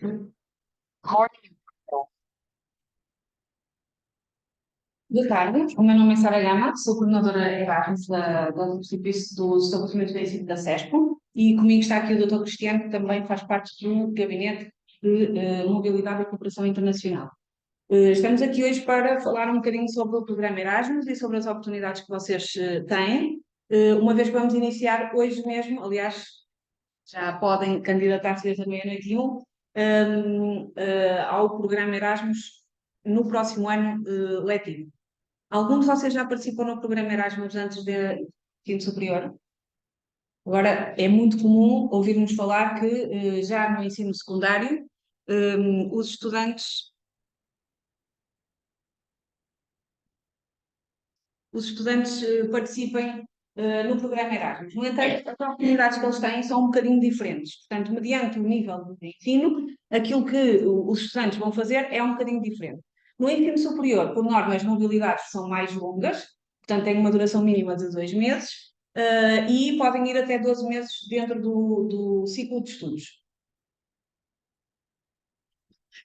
Boa tarde, o meu nome é Sara Gama, sou coordenadora Erasmus do estabelecimento de ensino da SESPO e comigo está aqui o Dr. Cristiano, que também faz parte do Gabinete de Mobilidade e Cooperação Internacional. Estamos aqui hoje para falar um bocadinho sobre o programa Erasmus e sobre as oportunidades que vocês têm, uma vez que vamos iniciar hoje mesmo, aliás, já podem candidatar-se desde a meia-noite e ao programa Erasmus no próximo ano letivo. Algum de vocês já participou no programa Erasmus antes de ensino superior? Agora, é muito comum ouvirmos falar que já no ensino secundário, os estudantes participem no programa Erasmus. No entanto, as oportunidades que eles têm são um bocadinho diferentes. Portanto, mediante o nível de ensino, aquilo que os estudantes vão fazer é um bocadinho diferente. No ensino superior, por norma, as mobilidades são mais longas, portanto, têm uma duração mínima de 2 meses, e podem ir até 12 meses dentro do ciclo de estudos.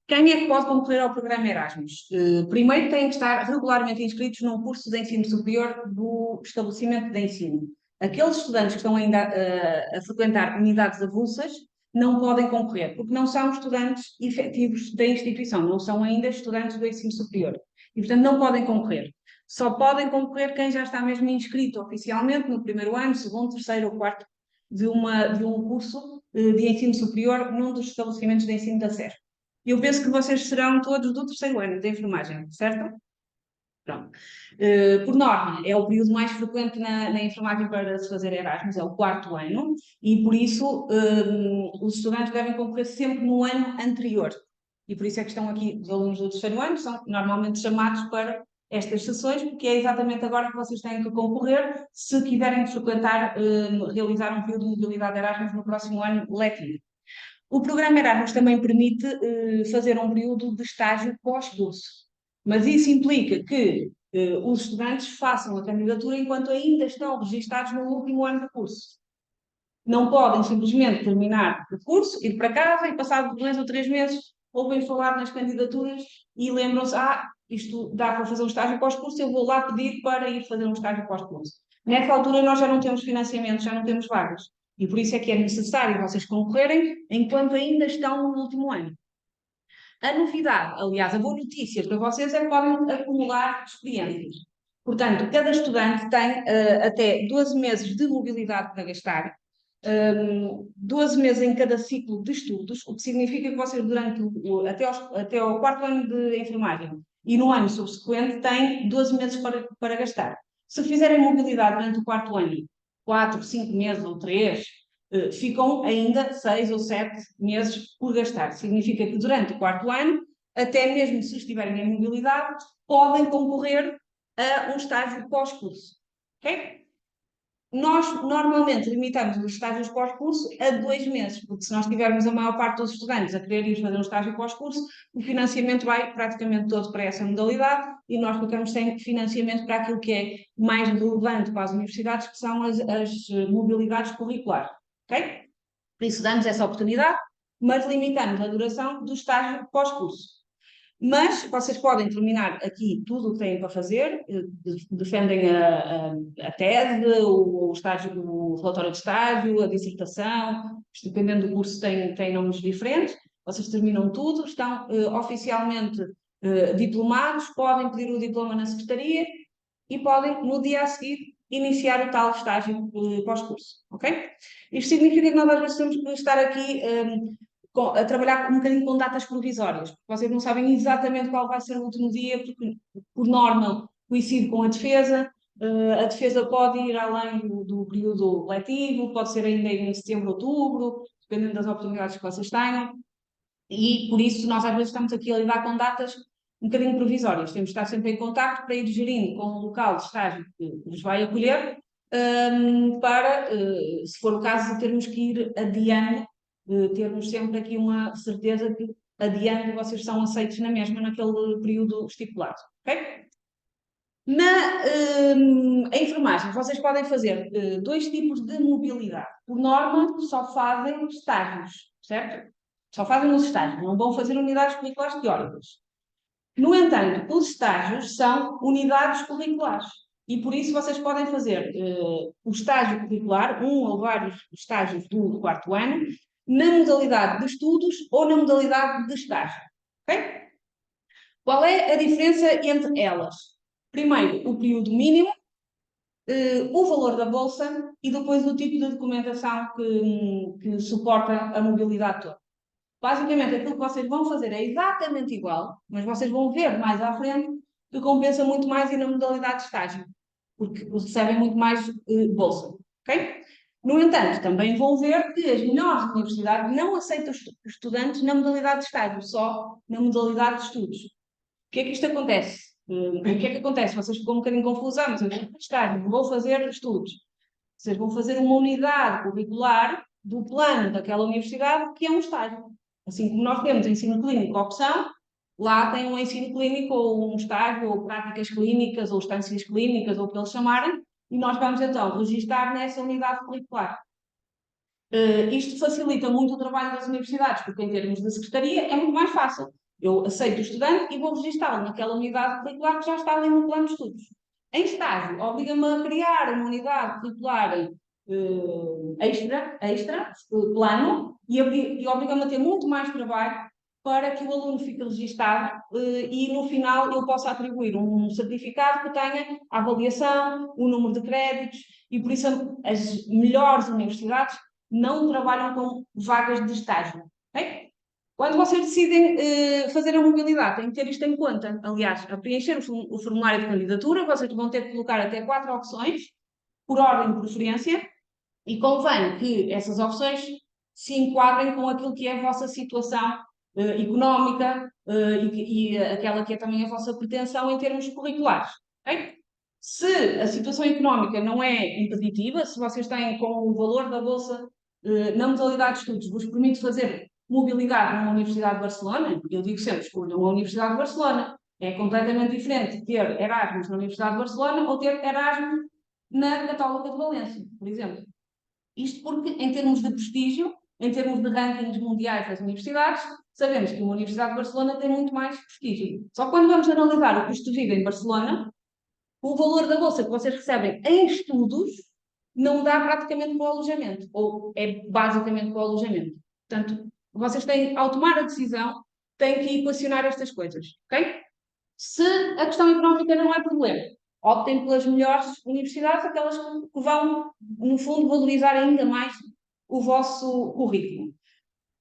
Quem é que pode concorrer ao programa Erasmus? Primeiro, têm que estar regularmente inscritos num curso de ensino superior do estabelecimento de ensino. Aqueles estudantes que estão ainda a frequentar unidades avulsas não podem concorrer, porque não são estudantes efetivos da instituição, não são ainda estudantes do ensino superior. E, portanto, não podem concorrer. Só podem concorrer quem já está mesmo inscrito oficialmente no primeiro ano, segundo, terceiro ou quarto de um curso de ensino superior num dos estabelecimentos de ensino da SER. Eu penso que vocês serão todos do terceiro ano de enfermagem, certo? Pronto. Por norma, é o período mais frequente na enfermagem para se fazer Erasmus, é o quarto ano, e por isso os estudantes devem concorrer sempre no ano anterior. E por isso é que estão aqui os alunos do terceiro ano, são normalmente chamados para estas sessões, porque é exatamente agora que vocês têm que concorrer se quiserem frequentar, realizar um período de mobilidade Erasmus no próximo ano letivo. O programa Erasmus também permite fazer um período de estágio pós-curso, mas isso implica que os estudantes façam a candidatura enquanto ainda estão registados no último ano do curso. Não podem simplesmente terminar o curso, ir para casa e passado 2 ou 3 meses ouvem falar nas candidaturas e lembram-se, isto dá para fazer um estágio pós-curso, eu vou lá pedir para ir fazer um estágio pós-curso. Nessa altura nós já não temos financiamento, já não temos vagas. E por isso é que é necessário vocês concorrerem enquanto ainda estão no último ano. A novidade, aliás, a boa notícia para vocês é que podem acumular experiências. Portanto, cada estudante tem até 12 meses de mobilidade para gastar, 12 meses em cada ciclo de estudos, o que significa que vocês, até ao quarto ano de enfermagem e no ano subsequente, têm 12 meses para gastar. Se fizerem mobilidade durante o quarto ano, 4, 5 meses ou 3, ficam ainda 6 ou 7 meses por gastar. Significa que durante o quarto ano, até mesmo se estiverem em mobilidade, podem concorrer a um estágio pós-curso. Ok? Nós normalmente limitamos os estágios pós-curso a 2 meses, porque se nós tivermos a maior parte dos estudantes a querer ir fazer um estágio pós-curso, o financiamento vai praticamente todo para essa modalidade e nós ficamos sem financiamento para aquilo que é mais relevante para as universidades, que são as mobilidades curriculares. Ok? Por isso damos essa oportunidade, mas limitamos a duração do estágio pós-curso. Mas vocês podem terminar aqui tudo o que têm para fazer, defendem a tese, o estágio, o relatório de estágio, a dissertação, dependendo do curso tem nomes diferentes, vocês terminam tudo, estão oficialmente diplomados, podem pedir o diploma na secretaria e podem, no dia a seguir, iniciar o tal estágio pós-curso, ok? Isto significa que nós às vezes temos que estar aqui a trabalhar um bocadinho com datas provisórias, porque vocês não sabem exatamente qual vai ser o último dia, porque, por norma, coincide com a defesa pode ir além do período letivo, pode ser ainda em setembro, outubro, dependendo das oportunidades que vocês tenham, e por isso nós às vezes estamos aqui a lidar com datas um bocadinho provisórias. Temos de estar sempre em contacto para ir gerindo com o local de estágio que nos vai acolher, para, se for o caso de termos que ir adiando, termos sempre aqui uma certeza que adiando vocês são aceitos na mesma naquele período estipulado. Ok? Na enfermagem, vocês podem fazer 2 tipos de mobilidade. Por norma, só fazem estágios, certo? Só fazem os estágios, não vão fazer unidades curriculares teóricas. No entanto, os estágios são unidades curriculares. E por isso vocês podem fazer o estágio curricular, um ou vários estágios do quarto ano, na modalidade de estudos ou na modalidade de estágio. Ok? Qual é a diferença entre elas? Primeiro, o período mínimo, o valor da bolsa e depois o tipo de documentação que suporta a mobilidade toda. Basicamente, aquilo que vocês vão fazer é exatamente igual, mas vocês vão ver mais à frente que compensa muito mais ir na modalidade de estágio, porque recebem muito mais bolsa. Ok? No entanto, também vão ver que as melhores universidades não aceitam estudantes na modalidade de estágio, só na modalidade de estudos. O que é que isto acontece? O que é que acontece? Vocês ficam um bocadinho confusos, mas eu vou estágio, vou fazer estudos. Vocês vão fazer uma unidade curricular do plano daquela universidade, que é um estágio. Assim como nós temos ensino clínico opção, lá tem um ensino clínico ou um estágio, ou práticas clínicas, ou estâncias clínicas, ou o que eles chamarem, e nós vamos então registar nessa unidade curricular. Isto facilita muito o trabalho das universidades, porque em termos de secretaria é muito mais fácil. Eu aceito o estudante e vou registá-lo naquela unidade curricular que já está ali no plano de estudos. Em estágio, obriga-me a criar uma unidade curricular extra, plano, e obriga-me a ter muito mais trabalho para que o aluno fique registado e no final eu possa atribuir um certificado que tenha a avaliação, o número de créditos, e por isso as melhores universidades não trabalham com vagas de estágio. Okay? Quando vocês decidem fazer a mobilidade, têm que ter isto em conta. Aliás, a preencher o formulário de candidatura, vocês vão ter que colocar até 4 opções, por ordem de preferência, e convém que essas opções se enquadrem com aquilo que é a vossa situação económica e aquela que é também a vossa pretensão em termos curriculares. Okay? Se a situação económica não é impeditiva, se vocês têm com o valor da bolsa na modalidade de estudos, vos permite fazer mobilidade numa Universidade de Barcelona, eu digo sempre, escolham uma Universidade de Barcelona. É completamente diferente ter Erasmus na Universidade de Barcelona ou ter Erasmus na Católica de Valência, por exemplo. Isto porque, em termos de prestígio, em termos de rankings mundiais das universidades, sabemos que uma Universidade de Barcelona tem muito mais prestígio. Só que quando vamos analisar o custo de vida em Barcelona, o valor da bolsa que vocês recebem em estudos não dá praticamente para o alojamento, ou é basicamente para o alojamento. Portanto, vocês têm, ao tomar a decisão, têm que equacionar estas coisas, ok? Se a questão económica não é problema, optem pelas melhores universidades, aquelas que vão, no fundo, valorizar ainda mais o vosso currículo.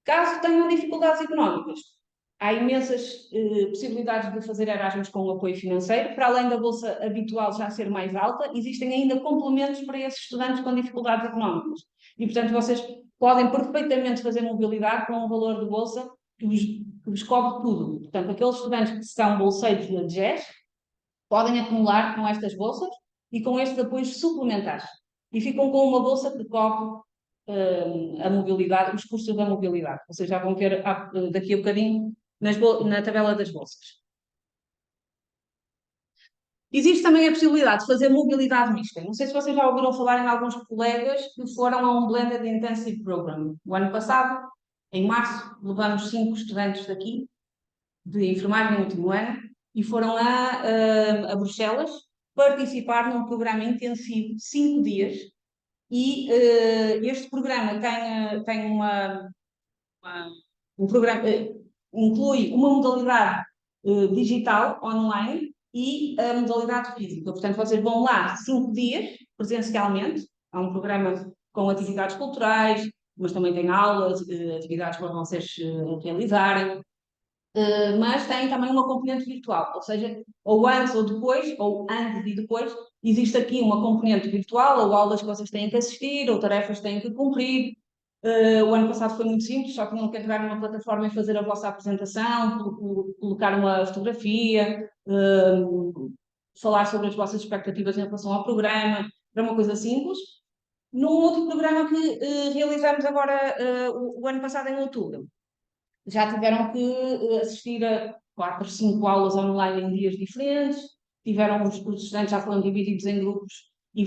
Caso tenham dificuldades económicas, há imensas possibilidades de fazer Erasmus com apoio financeiro. Para além da bolsa habitual já ser mais alta, existem ainda complementos para esses estudantes com dificuldades económicas. E, portanto, vocês podem perfeitamente fazer mobilidade com um valor de bolsa que vos cobre tudo. Portanto, aqueles estudantes que são bolseiros da DGES podem acumular com estas bolsas e com estes apoios suplementares. E ficam com uma bolsa que cobre a mobilidade, os custos da mobilidade. Vocês já vão ver daqui a bocadinho na tabela das bolsas. Existe também a possibilidade de fazer mobilidade mista. Não sei se vocês já ouviram falar em alguns colegas que foram a um Blended Intensive Program. O ano passado, em março, levamos 5 estudantes daqui, de enfermagem no último ano, e foram a Bruxelas participar num programa intensivo de 5 dias. E este programa tem um programa, inclui uma modalidade digital, online, e a modalidade física. Portanto, vocês vão lá 5 dias, presencialmente. Há um programa com atividades culturais, mas também tem aulas, atividades para vocês realizarem. Mas tem também uma componente virtual, ou seja, ou antes ou depois, ou antes e depois, existe aqui uma componente virtual, ou aulas que vocês têm que assistir, ou tarefas que têm que cumprir. O ano passado foi muito simples, só tinham que entrar numa plataforma e fazer a vossa apresentação, colocar uma fotografia, falar sobre as vossas expectativas em relação ao programa, era uma coisa simples. Num outro programa que realizamos agora, o ano passado, em outubro, já tiveram que assistir a 4, 5 aulas online em dias diferentes, os estudantes já foram divididos em grupos e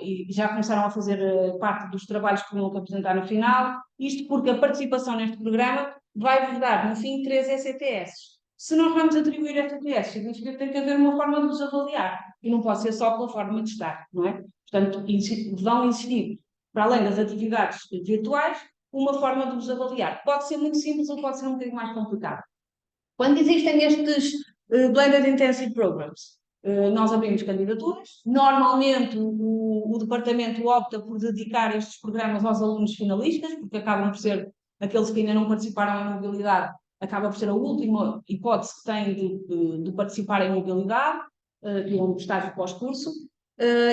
e já começaram a fazer parte dos trabalhos que vão apresentar no final. Isto porque a participação neste programa vai-vos dar, no fim, 3 ECTS. Se nós vamos atribuir ECTS, significa que tem que haver uma forma de os avaliar, e não pode ser só pela forma de estar, não é? Portanto, vão existir, para além das atividades virtuais, uma forma de os avaliar. Pode ser muito simples ou pode ser um bocadinho mais complicado. Quando existem estes Blended Intensive Programs, nós abrimos candidaturas. Normalmente, o departamento opta por dedicar estes programas aos alunos finalistas, porque acabam por ser aqueles que ainda não participaram em mobilidade, acaba por ser a última hipótese que têm de participar em mobilidade, que é um estágio pós-curso,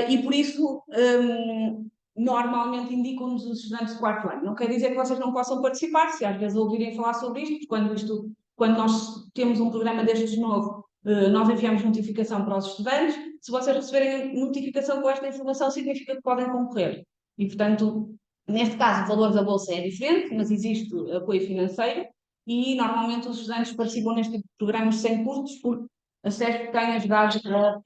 e por isso normalmente indicam-nos os estudantes de quarto ano. Não quer dizer que vocês não possam participar, se às vezes ouvirem falar sobre isto, quando nós temos um programa destes novo, nós enviamos notificação para os estudantes. Se vocês receberem notificação com esta informação, significa que podem concorrer. E, portanto, neste caso, o valor da bolsa é diferente, mas existe apoio financeiro e, normalmente, os estudantes participam neste tipo de programas sem custos, porque a SESC tem ajudado a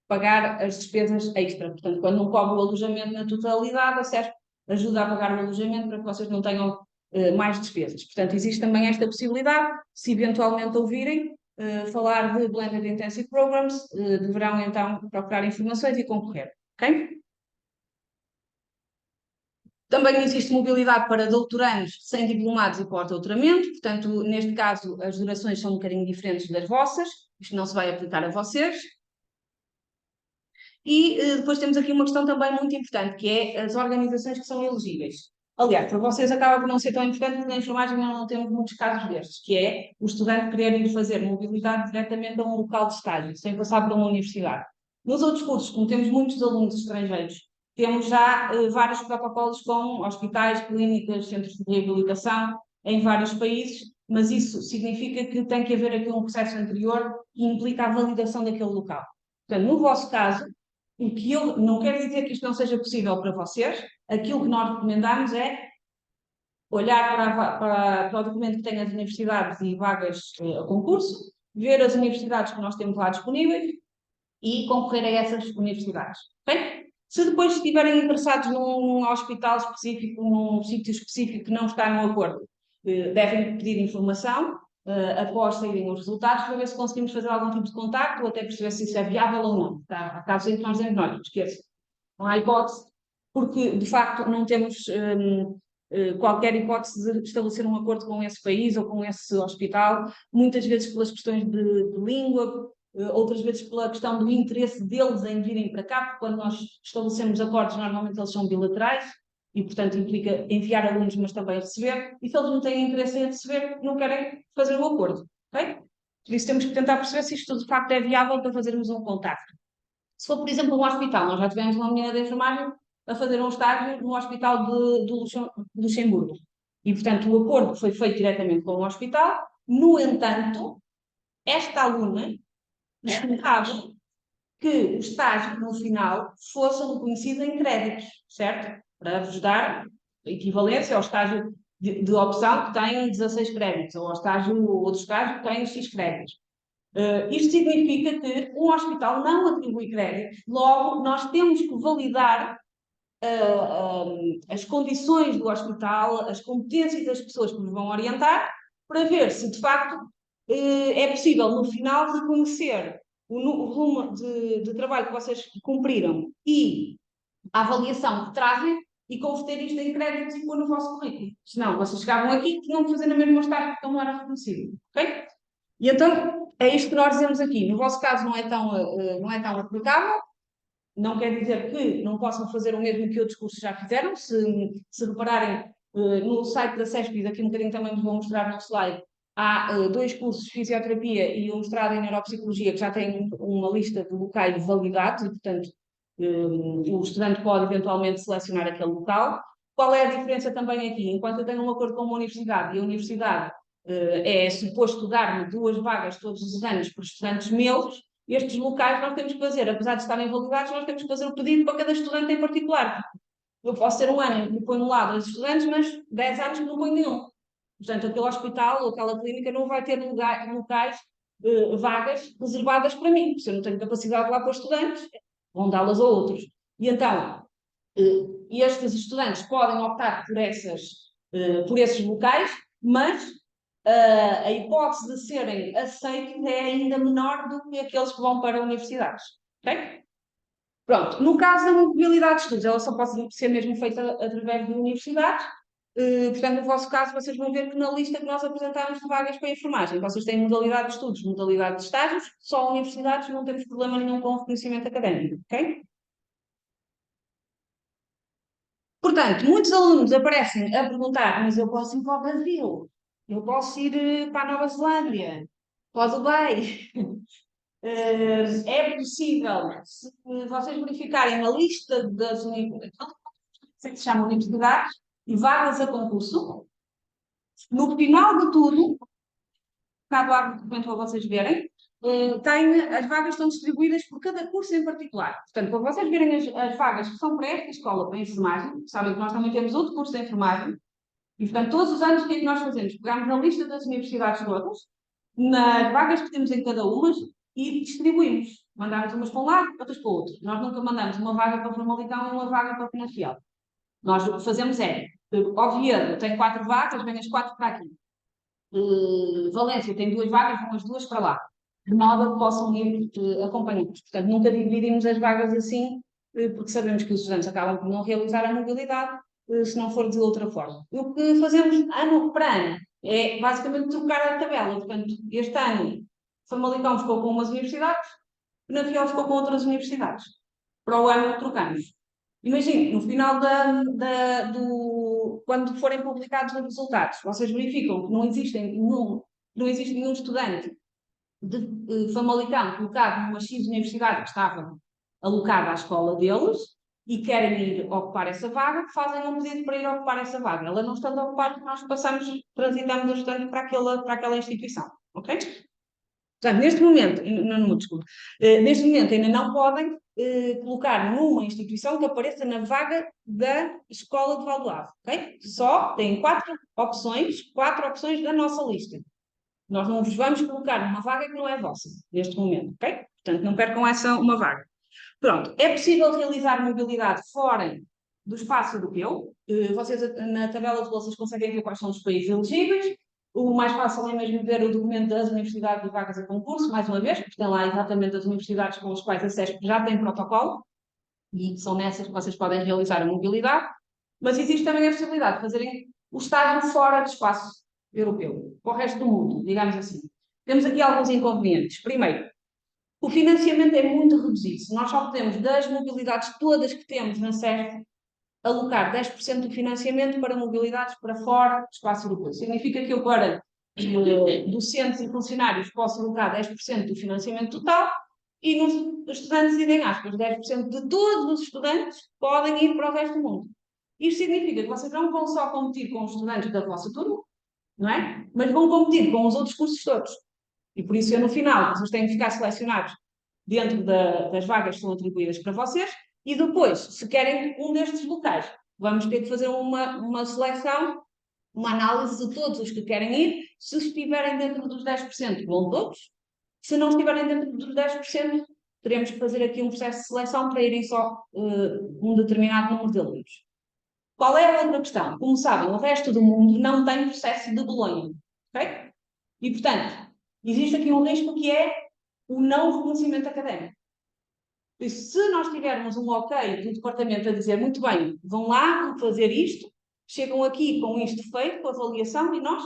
pagar as despesas extra. Portanto, quando não cobre o alojamento na totalidade, a SESC ajuda a pagar o alojamento para que vocês não tenham mais despesas. Portanto, existe também esta possibilidade. Se eventualmente ouvirem falar de Blended Intensive Programs, deverão então procurar informações e concorrer. Ok? Também existe mobilidade para doutorandos sem diplomados e pós-doutoramento, portanto, neste caso, as durações são um bocadinho diferentes das vossas, isto não se vai aplicar a vocês. E depois temos aqui uma questão também muito importante, que é as organizações que são elegíveis. Aliás, para vocês acaba por não ser tão importante, porque na enfermagem não temos muitos casos destes, que é o estudante querer ir fazer mobilidade diretamente a um local de estágio, sem passar por uma universidade. Nos outros cursos, como temos muitos alunos estrangeiros, temos já vários protocolos com hospitais, clínicas, centros de reabilitação em vários países, mas isso significa que tem que haver aqui um processo anterior que implica a validação daquele local. Portanto, no vosso caso, o que eu não quero dizer que isto não seja possível para vocês, aquilo que nós recomendamos é olhar para o documento que tem as universidades e vagas a concurso, ver as universidades que nós temos lá disponíveis e concorrer a essas universidades. Okay? Se depois estiverem interessados num hospital específico, num sítio específico que não está no acordo, devem pedir informação após saírem os resultados para ver se conseguimos fazer algum tipo de contacto ou até perceber se isso é viável ou não. Tá? Há casos em que nós dizemos, não, esqueça, não há hipótese, porque de facto não temos qualquer hipótese de estabelecer um acordo com esse país ou com esse hospital, muitas vezes pelas questões de língua, outras vezes pela questão do interesse deles em virem para cá, porque quando nós estabelecemos acordos, normalmente eles são bilaterais e, portanto, implica enviar alunos, mas também receber, e se eles não têm interesse em receber, não querem fazer o acordo, ok? Por isso temos que tentar perceber se isto de facto é viável para fazermos um contacto. Se for, por exemplo, um hospital, nós já tivemos uma menina de enfermagem a fazer um estágio no hospital de Luxemburgo. E, portanto, o acordo foi feito diretamente com o hospital. No entanto, esta aluna esperava que o estágio, no final, fosse reconhecido em créditos, certo? Para vos dar equivalência ao estágio de opção que tem 16 créditos, ou ao outro estágio que tem X créditos. Isto significa que um hospital não atribui créditos, logo nós temos que validar as condições do hospital, as competências das pessoas que nos vão orientar, para ver se de facto é possível no final reconhecer o volume de trabalho que vocês cumpriram e a avaliação que trazem e converter isto em créditos e pôr no vosso currículo. Senão, vocês chegavam aqui e tinham que fazer na mesma estágio porque não era reconhecido. Ok? E então, é isto que nós dizemos aqui. No vosso caso não é tão aplicável, não quer dizer que não possam fazer o mesmo que outros cursos já fizeram. Se repararem no site da CESP, daqui um bocadinho também vos vou mostrar no slide, há dois cursos de fisioterapia e um mestrado em neuropsicologia que já têm uma lista de locais validados e, portanto, o estudante pode eventualmente selecionar aquele local. Qual é a diferença também aqui? Enquanto eu tenho um acordo com uma universidade e a universidade é suposto dar-me 2 vagas todos os anos para estudantes meus, estes locais nós temos que fazer, apesar de estarem validados, nós temos que fazer o pedido para cada estudante em particular. Eu posso ter um ano em que ponho lá 2 estudantes, mas 10 anos que não ponho nenhum. Portanto, aquele hospital ou aquela clínica não vai ter locais, vagas reservadas para mim, se eu não tenho capacidade lá para estudantes, vão dá-las a outros. E então, estes estudantes podem optar por esses locais, mas a hipótese de serem aceitos é ainda menor do que aqueles que vão para universidades. Ok? Pronto, no caso da mobilidade de estudos, ela só pode ser mesmo feita através de universidades. Portanto, no vosso caso, vocês vão ver que na lista que nós apresentámos de vagas para a enfermagem, vocês têm modalidade de estudos, modalidade de estágios, só universidades, não temos problema nenhum com o reconhecimento académico, ok? Portanto, muitos alunos aparecem a perguntar, mas eu posso ir para o Brasil, eu posso ir para a Nova Zelândia, para o Dubai. É possível, se vocês verificarem na lista das universidades, que se chama universidades, e vagas a concurso, no final de tudo, cá do ar documento para vocês verem, as vagas estão distribuídas por cada curso em particular. Portanto, para vocês verem as vagas que são para esta escola, para a enfermagem, sabem que nós também temos outro curso de enfermagem, e portanto, todos os anos o que é que nós fazemos? Pegamos na lista das universidades todas, nas vagas que temos em cada uma, e distribuímos. Mandamos umas para um lado, outras para o outro. Nós nunca mandamos uma vaga para Famalicão e uma vaga para Penafiel. Nós o que fazemos é, Oviedo tem 4 vagas, vem as 4 para aqui. Valência tem 2 vagas, vão as 2 para lá. De modo a que possam ir acompanhados. Portanto, nunca dividimos as vagas assim, porque sabemos que os estudantes acabam por não realizar a mobilidade, se não for de outra forma. O que fazemos ano para ano é basicamente trocar a tabela. Portanto, este ano, Famalicão ficou com umas universidades, Penafiel ficou com outras universidades. Para o ano trocamos. Imagine, no final quando forem publicados os resultados, vocês verificam que não existe nenhum estudante de Famalicão colocado numa X universidade que estava alocada à escola deles e querem ir ocupar essa vaga, fazem um pedido para ir ocupar essa vaga. Ela não estando ocupada, nós transitamos o estudante para aquela instituição. Ok? Portanto, neste momento, desculpe, neste momento ainda não podem colocar numa instituição que apareça na vaga da Escola de Valdoavo, ok? Só têm 4 opções da nossa lista. Nós não vos vamos colocar numa vaga que não é vossa, neste momento, ok? Portanto, não percam uma vaga. Pronto, é possível realizar mobilidade fora do espaço europeu. Vocês na tabela de bolsas conseguem ver quais são os países elegíveis. O mais fácil é mesmo ver o documento das universidades de vagas a concurso, mais uma vez, porque tem lá exatamente as universidades com as quais a SESP já tem protocolo, e são nessas que vocês podem realizar a mobilidade, mas existe também a possibilidade de fazerem o estágio fora do espaço europeu, para o resto do mundo, digamos assim. Temos aqui alguns inconvenientes. Primeiro, o financiamento é muito reduzido. Nós só podemos, das mobilidades todas que temos na SESP, alocar 10% do financiamento para mobilidades para fora do espaço europeu. Significa que eu, para docentes e funcionários, posso alocar 10% do financiamento total e nos estudantes irem, aspas, 10% de todos os estudantes podem ir para o resto do mundo. Isto significa que vocês não vão só competir com os estudantes da vossa turma, não é? Mas vão competir com os outros cursos todos. E por isso, no final, vocês têm de ficar selecionados dentro das vagas que são atribuídas para vocês, e depois, se querem um destes locais, vamos ter que fazer uma seleção, uma análise de todos os que querem ir. Se estiverem dentro dos 10%, vão todos. Se não estiverem dentro dos 10%, teremos que fazer aqui um processo de seleção para irem só um determinado número de alunos. Qual é a outra questão? Como sabem, o resto do mundo não tem processo de Bolonha. Ok? E, portanto, existe aqui um risco que é o não reconhecimento académico. Por isso, se nós tivermos um ok do departamento a dizer, muito bem, vão lá, vão fazer isto, chegam aqui com isto feito, com a avaliação, e nós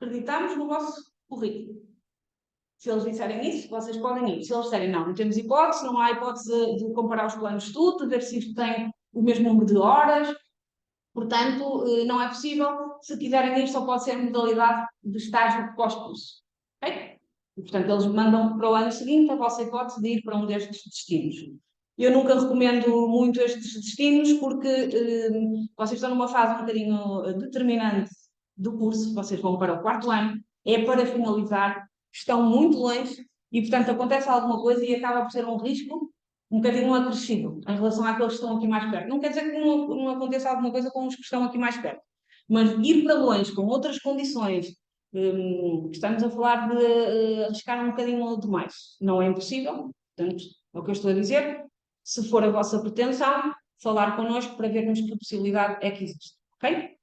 acreditamos no vosso currículo. Se eles disserem isso, vocês podem ir. Se eles disserem não temos hipótese, não há hipótese de comparar os planos de estudo, de ver se isto tem o mesmo número de horas, portanto, não é possível. Se quiserem ir, só pode ser modalidade de estágio pós-curso. Ok? E, portanto, eles mandam para o ano seguinte a vossa hipótese de ir para um destes destinos. Eu nunca recomendo muito estes destinos porque vocês estão numa fase um bocadinho determinante do curso, vocês vão para o 4º ano, é para finalizar, estão muito longe e, portanto, acontece alguma coisa e acaba por ser um risco um bocadinho acrescido em relação àqueles que estão aqui mais perto. Não quer dizer que não aconteça alguma coisa com os que estão aqui mais perto, mas ir para longe com outras condições, estamos a falar de arriscar um bocadinho demais. Não é impossível, portanto, é o que eu estou a dizer. se for a vossa pretensão, falar connosco para vermos que possibilidade é que existe, ok?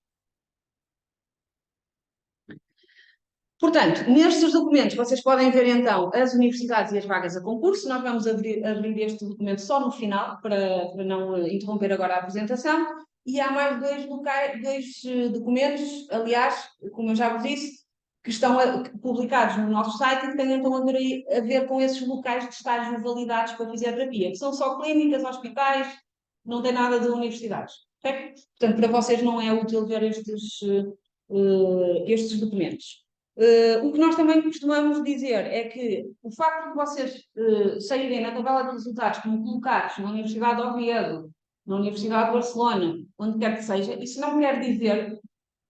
Portanto, nestes documentos vocês podem ver então as universidades e as vagas a concurso. Nós vamos abrir este documento só no final, para não interromper agora a apresentação. E há mais dois documentos, aliás, como eu já vos disse, que estão publicados no nosso site e que têm então a ver com esses locais de estágio validados para fisioterapia, que são só clínicas, hospitais, não tem nada de universidades. Okay? Portanto, para vocês não é útil ver estes documentos. O que nós também costumamos dizer é que o facto de vocês saírem na tabela de resultados como colocados na Universidade de Oviedo, na Universidade de Barcelona, onde quer que seja, isso não quer dizer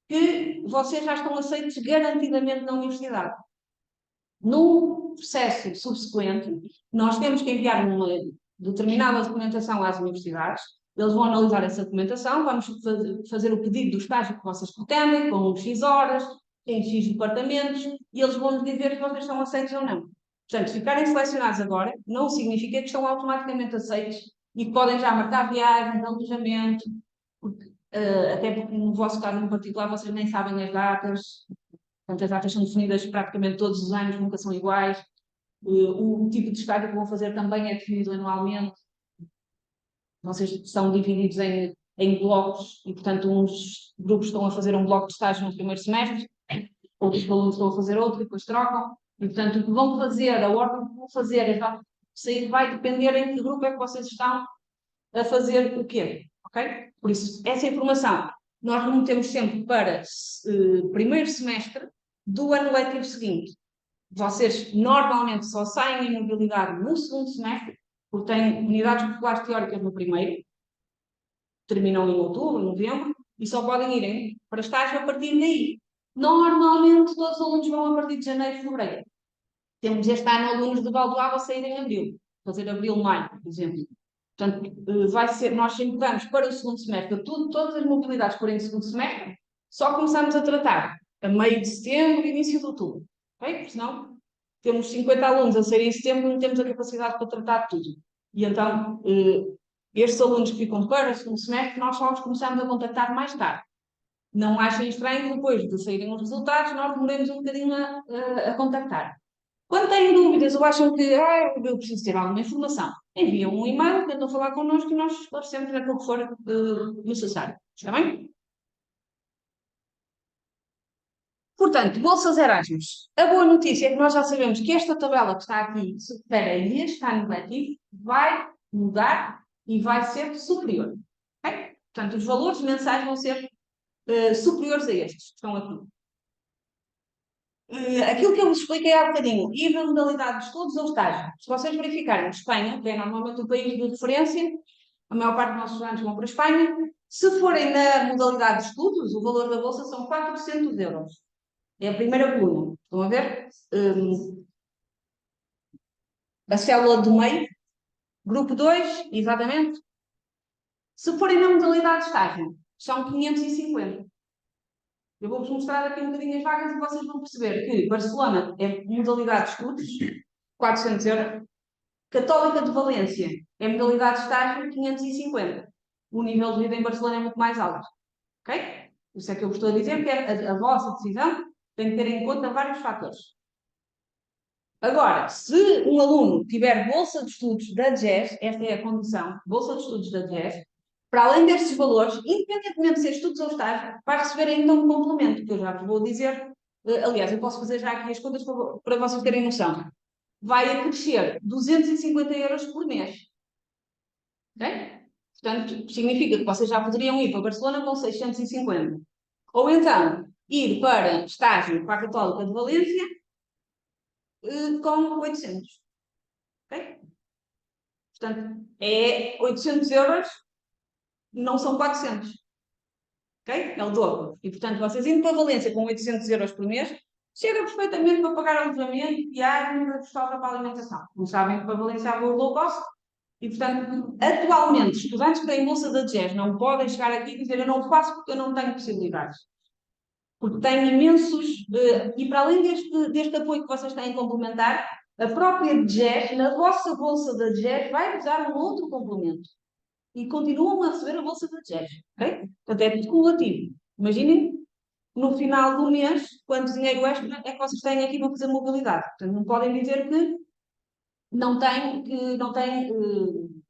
que vocês já estão aceitos garantidamente na universidade. No processo subsequente, nós temos que enviar uma determinada documentação às universidades, eles vão analisar essa documentação, vamos fazer o pedido do estágio que vocês pretendem, com X horas, em X departamentos, e eles vão nos dizer se vocês estão aceitos ou não. Portanto, ficarem selecionados agora não significa que estão automaticamente aceitos e que podem já marcar viagens, alojamento, até porque no vosso caso em particular vocês nem sabem as datas, portanto as datas são definidas praticamente todos os anos, nunca são iguais. O tipo de estágio que vão fazer também é definido anualmente. Vocês são divididos em blocos e, portanto, uns grupos estão a fazer um bloco de estágio no primeiro semestre, outros alunos estão a fazer outro e depois trocam. E, portanto, o que vão fazer, a ordem que vão fazer, vai depender em que grupo é que vocês estão a fazer o quê, ok? Por isso, essa informação nós remetemos sempre para primeiro semestre do ano letivo seguinte. Vocês normalmente só saem em mobilidade no segundo semestre, porque têm unidades curriculares teóricas no primeiro, terminam em outubro, novembro, e só podem ir para estágio a partir daí. Normalmente todos os alunos vão a partir de janeiro e fevereiro. Temos este ano alunos de Valdoava a sair em abril, fazer abril-maio, por exemplo. Portanto, nós sempre vamos para o segundo semestre, todas as mobilidades forem em segundo semestre, só começamos a tratar a meio de setembro e início de outubro. Okay? Porque senão temos 50 alunos a sair em setembro e não temos a capacidade para tratar tudo. E então, estes alunos que ficam para o segundo semestre, nós só os começamos a contactar mais tarde. Não achem estranho depois de saírem os resultados, nós demoramos um bocadinho a contactar. Quando têm dúvidas ou acham que eu preciso ter alguma informação, enviam um e-mail, tentam falar connosco e nós esclarecemos naquilo que for necessário. Está bem? Portanto, bolsas Erasmus. A boa notícia é que nós já sabemos que esta tabela que está aqui, que se refere a este ano letivo, vai mudar e vai ser superior. Okay? Portanto, os valores mensais vão ser superiores a estes que estão aqui. Aquilo que eu vos expliquei há bocadinho, e a modalidade de estudos ou estágio. Se vocês verificarem, Espanha, que é normalmente o país de referência, a maior parte dos nossos estudantes vão para a Espanha. Se forem na modalidade de estudos, o valor da bolsa são 400 euros. É a primeira coluna. Estão a ver? A célula do meio, grupo 2, exatamente. Se forem na modalidade de estágio, são 550. Eu vou-vos mostrar aqui um bocadinho as vagas e vocês vão perceber que Barcelona é modalidade de estudos, 400 euros. Católica de Valência é modalidade de estágio, 550. O nível de vida em Barcelona é muito mais alto. Ok? Isso é que eu vos estou a dizer, que a vossa decisão tem que ter em conta vários fatores. Agora, se um aluno tiver bolsa de estudos da GES, esta é a condição, bolsa de estudos da GES, para além destes valores, independentemente de ser estudos ou estágio, vai receber ainda um complemento, que eu já vos vou dizer. Aliás, eu posso fazer já aqui as contas para vocês terem noção. Vai acrescer 250 euros por mês. Ok? Portanto, significa que vocês já poderiam ir para Barcelona com 650. Ou então, ir para estágio para a Católica de Valência com 800. Ok? Portanto, é 800 euros, não são 400. Ok? É o dobro. E, portanto, vocês indo para Valência com 800 euros por mês, chega perfeitamente para pagar alojamento, viagem, falta para a alimentação. Como sabem, para Valência há voo low cost. E, portanto, atualmente, estudantes que têm bolsa da GES não podem chegar aqui e dizer eu não faço porque eu não tenho possibilidades. Porque têm imensos... e para além deste apoio que vocês têm complementar, A própria DGEF, na vossa bolsa da DGEF, vai usar um outro complemento. E continuam a receber a bolsa da DGEF. Ok? Portanto, é tudo cumulativo. Imaginem, no final do mês, quanto dinheiro extra é que vocês têm aqui para fazer mobilidade. Portanto, não podem dizer que não têm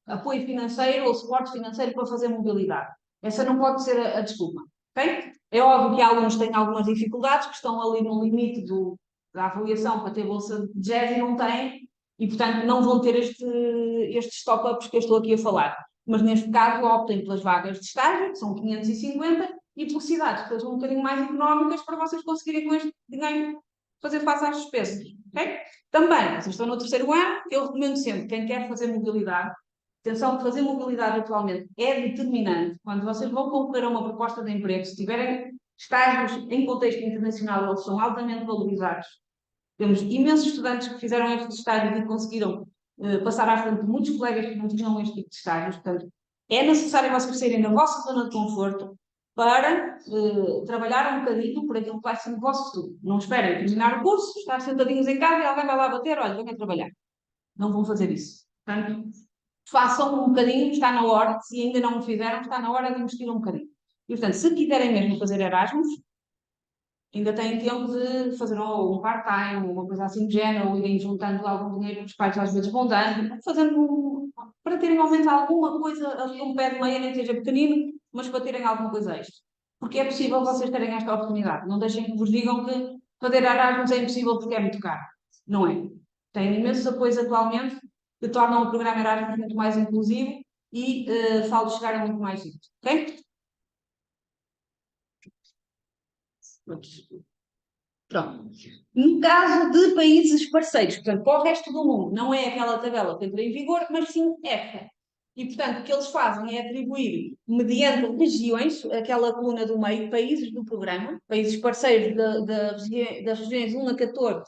apoio financeiro ou suporte financeiro para fazer mobilidade. Essa não pode ser a desculpa. Okay? É óbvio que alunos têm algumas dificuldades, que estão ali no limite da avaliação para ter bolsa de GES e não têm, e portanto não vão ter estes top-ups que eu estou aqui a falar. Mas neste caso optem pelas vagas de estágio, que são 550, e por cidades que sejam um bocadinho mais económicas para vocês conseguirem com este dinheiro fazer face às despesas. Okay? Também, vocês estão no terceiro ano, eu recomendo sempre, quem quer fazer mobilidade, atenção que fazer mobilidade atualmente é determinante. Quando vocês vão concorrer a uma proposta de emprego, se tiverem estágios em contexto internacional, eles são altamente valorizados. Temos imensos estudantes que fizeram estes estágios e conseguiram passar à frente de muitos colegas que não tinham este tipo de estágios. Portanto, é necessário vocês saírem da vossa zona de conforto para trabalhar um bocadinho por aquilo que vai ser o vosso futuro. Não esperem terminar o curso, estar sentadinhos em casa e alguém vai lá bater, olha, venha trabalhar. Não vão fazer isso. Portanto, façam um bocadinho, está na hora, se ainda não o fizeram, está na hora de investir um bocadinho. E, portanto, se quiserem mesmo fazer Erasmus, ainda têm tempo de fazer um part-time, uma coisa assim de género, ou irem juntando algum dinheiro que os pais às vezes vão dando, para terem ao menos alguma coisa ali, um pé de meia, nem que seja pequenino, mas para terem alguma coisa extra. Porque é possível vocês terem esta oportunidade. Não deixem que vos digam que fazer Erasmus é impossível porque é muito caro. Não é. Têm imensos apoios atualmente que tornam o programa Erasmus muito mais inclusivo e falo chegar a muito mais gente. Ok? Pronto. No caso de países parceiros, portanto, para o resto do mundo, não é aquela tabela que entra em vigor, mas sim esta. E, portanto, o que eles fazem é atribuir, mediante regiões, aquela coluna do meio, países do programa, países parceiros das regiões 1 a 14.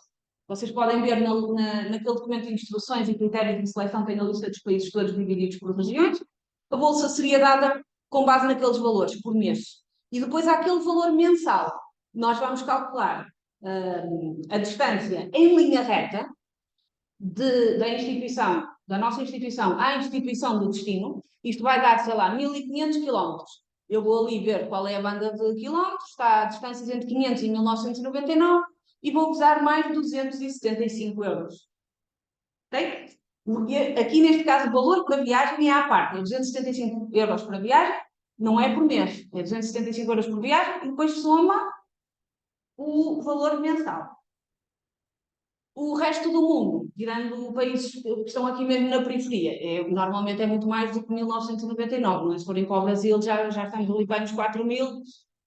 Vocês podem ver naquele documento de instruções e critérios de seleção, tem a lista dos países todos divididos por regiões. A bolsa seria dada com base naqueles valores por mês. E depois há aquele valor mensal. Nós vamos calcular a distância em linha reta da nossa instituição à instituição do destino, isto vai dar, sei lá, 1500 km. Eu vou ali ver qual é a banda de quilómetros, está a distâncias entre 500 e 1999 e vou usar mais 275 euros. Okay? Aqui neste caso o valor para viagem é à parte, é 275 euros para viagem, não é por mês, é 275 euros por viagem e depois soma o valor mensal. O resto do mundo, tirando países que estão aqui mesmo na periferia, normalmente é muito mais do que 1999, não é? Se forem para o Brasil já estamos ali para uns 4.000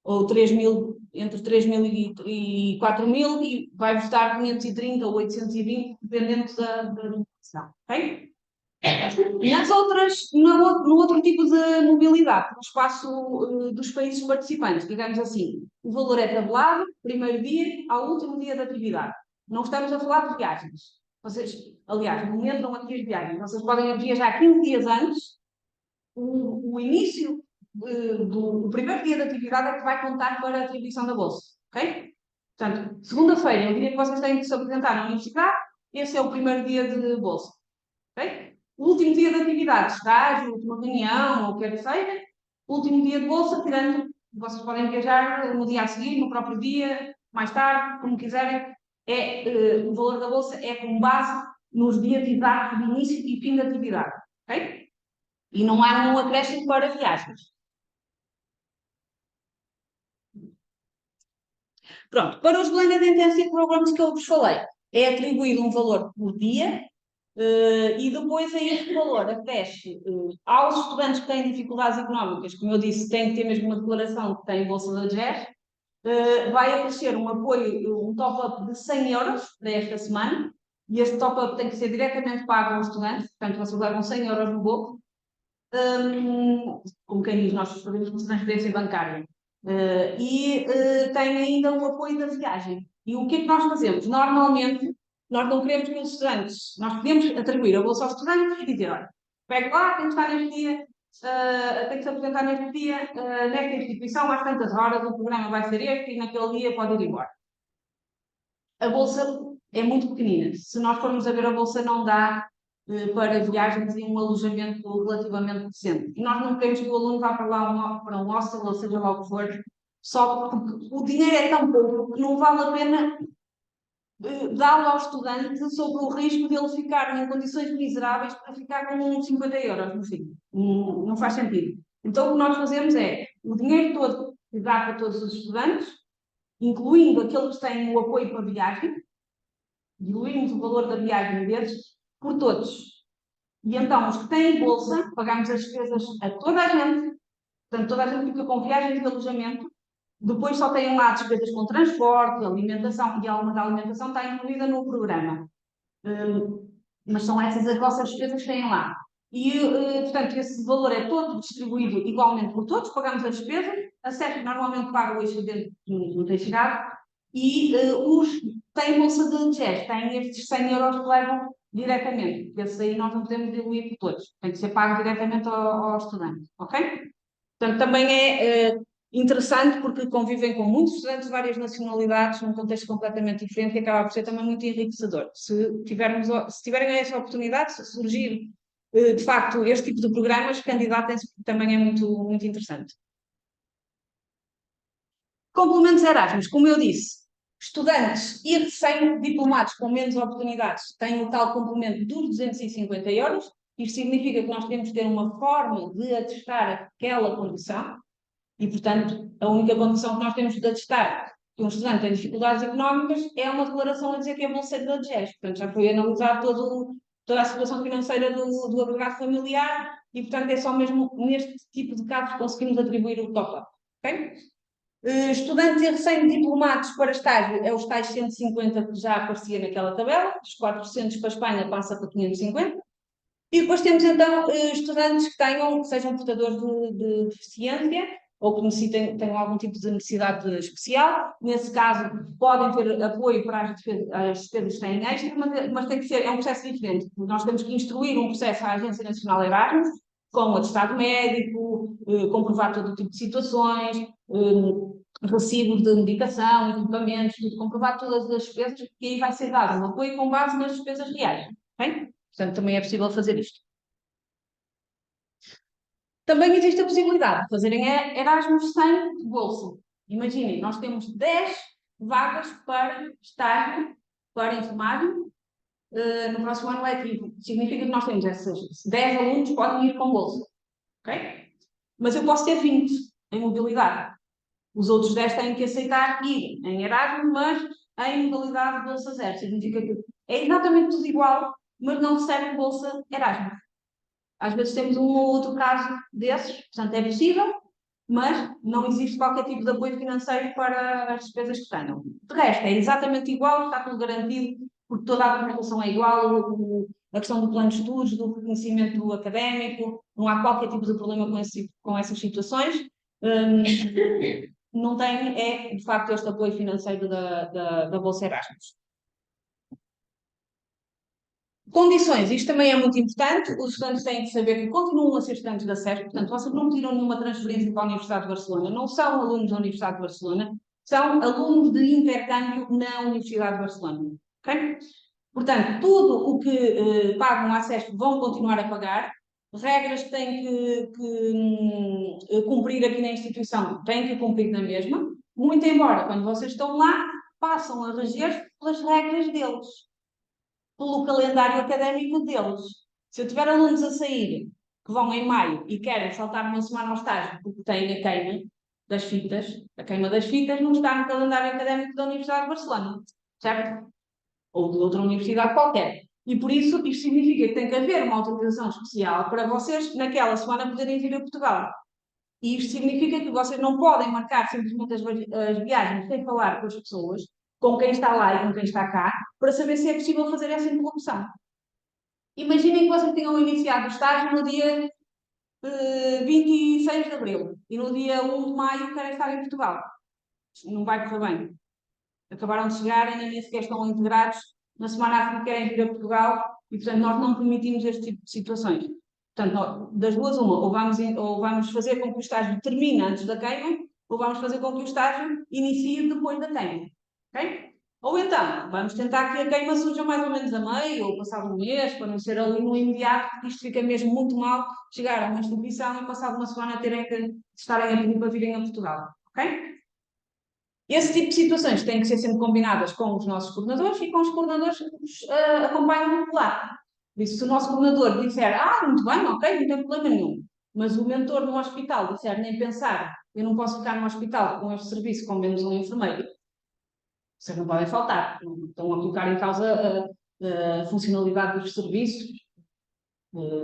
ou 3.000, entre 3.000 e 4.000 e vai-vos dar 530 ou 820, dependendo da locação, ok? No outro tipo de mobilidade, no espaço dos países participantes, digamos assim, o valor é tabelado, primeiro dia ao último dia da atividade. Não estamos a falar de viagens. Vocês, aliás, não entram aqui as viagens. Vocês podem viajar 15 dias antes. O início do primeiro dia da atividade é que vai contar para a atribuição da bolsa. Ok? Portanto, segunda-feira é o dia que vocês têm que se apresentar na universidade. Esse é o primeiro dia de bolsa. Ok? O último dia de atividade, estágio, última reunião, ou o que quer que seja. O último dia de bolsa, tirando, vocês podem viajar no dia a seguir, no próprio dia, mais tarde, como quiserem. O valor da bolsa é com base nos dias exatos de início e fim da atividade. Ok? E não há nenhum acréscimo para viagens. Pronto, para os Blended Intensive Programs que eu vos falei, é atribuído um valor por dia e depois a este valor acresce aos estudantes que têm dificuldades económicas, como eu disse, têm que ter mesmo uma declaração que têm bolsa da GES, vai aparecer um apoio, um top-up de 100 euros para esta semana, e este top-up tem que ser diretamente pago ao estudante, portanto vocês levam 100 euros no bolso, como quem diz, nós fazemos uma transferência bancária. Tem ainda o apoio da viagem. E o que é que nós fazemos? Normalmente, nós não queremos que os estudantes, nós podemos atribuir a bolsa aos estudantes e dizer, olha, pegue lá, tem que estar neste dia, tem que se apresentar neste dia, nesta instituição, às tantas horas, o programa vai ser este e naquele dia pode ir embora. A bolsa é muito pequenina. Se nós formos a ver a bolsa, não dá para viagens e um alojamento relativamente decente. E nós não queremos que o aluno vá para lá para um hostel, ou seja lá o que for, só porque o dinheiro é tão pouco que não vale a pena dá-lo ao estudante sobre o risco de ele ficar em condições miseráveis para ficar com uns 50 euros no fim. Não faz sentido. Então, o que nós fazemos é o dinheiro todo que dá para todos os estudantes, incluindo aqueles que têm o apoio para a viagem, diluímos o valor da viagem deles por todos. E então, os que têm bolsa, pagamos as despesas a toda a gente, portanto, toda a gente fica com viagens e alojamento. Depois só têm lá despesas com transporte, alimentação, e alguma da alimentação está incluída no programa. Mas são essas as vossas despesas que têm lá. E, portanto, esse valor é todo distribuído igualmente por todos, pagamos a despesa, a SESC normalmente paga o excedente que não tem chegado, e os têm bolsa de GES, têm estes 100 euros que levam diretamente. Esse aí nós não podemos diluir por todos, tem que ser pago diretamente ao estudante, ok? Portanto, também é interessante porque convivem com muitos estudantes de várias nacionalidades num contexto completamente diferente e acaba por ser também muito enriquecedor. Se tiverem essa oportunidade, se surgir de facto este tipo de programas, candidatem-se, também é muito interessante. Complementos Erasmus, como eu disse, estudantes e recém-diplomados com menos oportunidades têm o tal complemento dos 250 euros. Isto significa que nós temos que ter uma forma de atestar aquela condição. E, portanto, a única condição que nós temos de atestar que um estudante tem dificuldades económicas é uma declaração a dizer que é bolseiro da DGES. Portanto, já foi analisar toda a situação financeira do agregado familiar e, portanto, é só mesmo neste tipo de casos que conseguimos atribuir o top-up. Okay? Estudantes e recém-diplomados para estágio é os tais 150 que já aparecia naquela tabela, os 400 para a Espanha passa para 550. E depois temos então estudantes que sejam portadores de deficiência ou que tenham algum tipo de necessidade especial. Nesse caso, podem ter apoio para as despesas que têm extra, mas tem que ser, é um processo diferente. Nós temos que instruir um processo à Agência Nacional Erasmus, com atestado médico, comprovar todo o tipo de situações, recibos de medicação, equipamentos, tudo, comprovar todas as despesas, e aí vai ser dado um apoio com base nas despesas reais. Okay? Portanto, também é possível fazer isto. Também existe a possibilidade de fazerem Erasmus sem bolsa. Imaginem, nós temos 10 vagas para estágio, para enfermagem, no próximo ano letivo. Significa que nós temos essas 10 alunos que podem ir com bolsa. Ok? Mas eu posso ter 20 em mobilidade. Os outros 10 têm que aceitar ir em Erasmus, mas em modalidade de bolsa zero. Significa que é exatamente tudo igual, mas não recebem bolsa Erasmus. Às vezes temos um ou outro caso desses, portanto é possível, mas não existe qualquer tipo de apoio financeiro para as despesas que tenham. De resto, é exatamente igual, está tudo garantido, porque toda a documentação é igual, a questão do plano de estudos, do reconhecimento académico, não há qualquer tipo de problema com essas situações. Não tem, de facto, este apoio financeiro da Bolsa Erasmus. Condições, isto também é muito importante, os estudantes têm que saber que continuam a ser estudantes da SESC, portanto, vocês não pediram nenhuma transferência para a Universidade de Barcelona, não são alunos da Universidade de Barcelona, são alunos de intercâmbio na Universidade de Barcelona. Okay? Portanto, tudo o que pagam à SESC vão continuar a pagar, regras que têm que cumprir aqui na instituição têm que cumprir na mesma, muito embora, quando vocês estão lá, passam a reger pelas regras deles, pelo calendário académico deles. Se eu tiver alunos a sair que vão em maio e querem saltar uma semana ao estágio porque têm a queima das fitas, a queima das fitas não está no calendário académico da Universidade de Barcelona, certo? Ou de outra universidade qualquer. E por isso isto significa que tem que haver uma autorização especial para vocês naquela semana poderem vir a Portugal. E isto significa que vocês não podem marcar simplesmente as viagens sem falar com as pessoas, com quem está lá e com quem está cá, para saber se é possível fazer essa interlocução. Imaginem que vocês tenham iniciado o estágio no dia 26 de abril e no dia 1 de maio querem estar em Portugal. Não vai correr bem. Acabaram de chegar, ainda nem sequer estão integrados, na semana a seguir querem vir a Portugal e, portanto, nós não permitimos este tipo de situações. Portanto, das duas, uma, ou vamos fazer com que o estágio termine antes da queima, ou vamos fazer com que o estágio inicie depois da queima. Okay? Ou então, vamos tentar que a queima surja mais ou menos a meio, ou passado um mês, para não ser ali no imediato, porque isto fica mesmo muito mal chegar a uma instituição e passado uma semana terem que estarem a pedir para virem a Portugal. Ok? Esse tipo de situações têm que ser sempre combinadas com os nossos coordenadores e com os coordenadores que nos acompanham por lá. Por isso, se o nosso coordenador disser, muito bem, ok, não tem problema nenhum, mas o mentor no hospital disser nem pensar, eu não posso ficar no hospital com este serviço com menos um enfermeiro, vocês não podem faltar, não estão a colocar em causa a funcionalidade dos serviços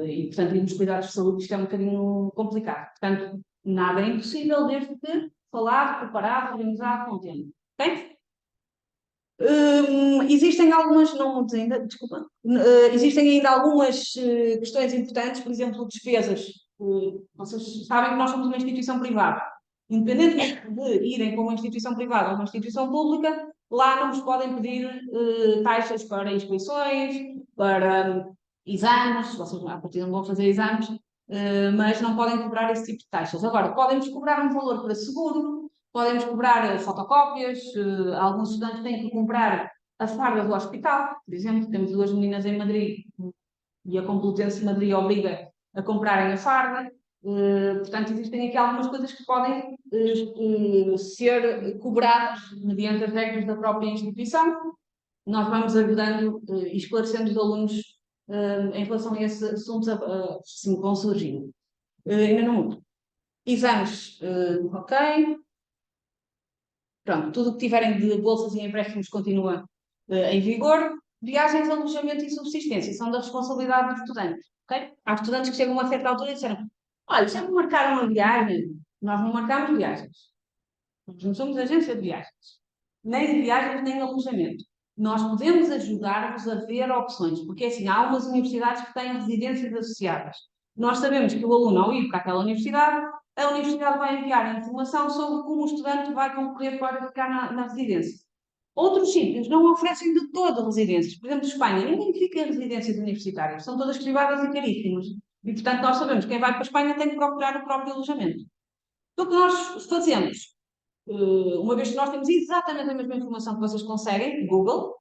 e, portanto, e nos cuidados de saúde isto é um bocadinho complicado. Portanto, nada é impossível desde que falado, preparado, organizado, com tempo. Ok? Existem algumas, não muitas ainda, desculpa, existem ainda algumas questões importantes, por exemplo, despesas. Vocês sabem que nós somos uma instituição privada. Independentemente de irem para uma instituição privada ou uma instituição pública, lá não vos podem pedir taxas para inscrições, para exames, vocês à partida não vão fazer exames, mas não podem cobrar esse tipo de taxas. Agora, podem-vos cobrar um valor para seguro, podemos cobrar fotocópias, alguns estudantes têm que comprar a farda do hospital, por exemplo, temos duas meninas em Madrid e a Complutense de Madrid obriga a comprarem a farda. Portanto, existem aqui algumas coisas que podem ser cobradas mediante as regras da própria instituição. Nós vamos ajudando e esclarecendo os alunos em relação a esses assuntos assim, que vão surgindo. Ainda não muito. Exames, ok. Pronto, tudo o que tiverem de bolsas e empréstimos continua em vigor. Viagens, alojamento e subsistência são da responsabilidade dos estudantes. Okay? Há estudantes que chegam a certa altura e disseram: olha, sempre marcaram uma viagem. Nós não marcamos viagens. Nós não somos agência de viagens. Nem de viagens, nem de alojamento. Nós podemos ajudar-vos a ver opções, porque assim, há umas universidades que têm residências associadas. Nós sabemos que o aluno, ao ir para aquela universidade, a universidade vai enviar informação sobre como o estudante vai concorrer para ficar na residência. Outros sítios não oferecem de todo residências. Por exemplo, Espanha, ninguém fica em residências universitárias, são todas privadas e caríssimas. E, portanto, nós sabemos que quem vai para a Espanha tem que procurar o próprio alojamento. Então, o que nós fazemos? Uma vez que nós temos exatamente a mesma informação que vocês conseguem, Google,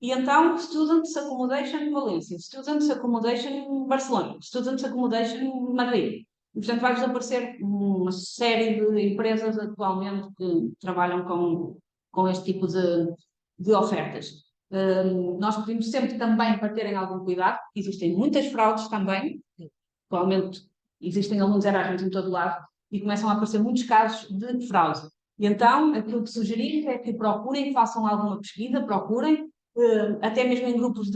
e então Students Accommodation Valência, Students Accommodation Barcelona, Students Accommodation Madrid. E, portanto, vai-vos aparecer uma série de empresas atualmente que trabalham com este tipo de ofertas. Nós pedimos sempre também para terem algum cuidado, porque existem muitas fraudes também, atualmente existem alunos Erasmus em todo lado, e começam a aparecer muitos casos de fraude. E então, aquilo que sugerimos é que procurem, façam alguma pesquisa, procurem, até mesmo em grupos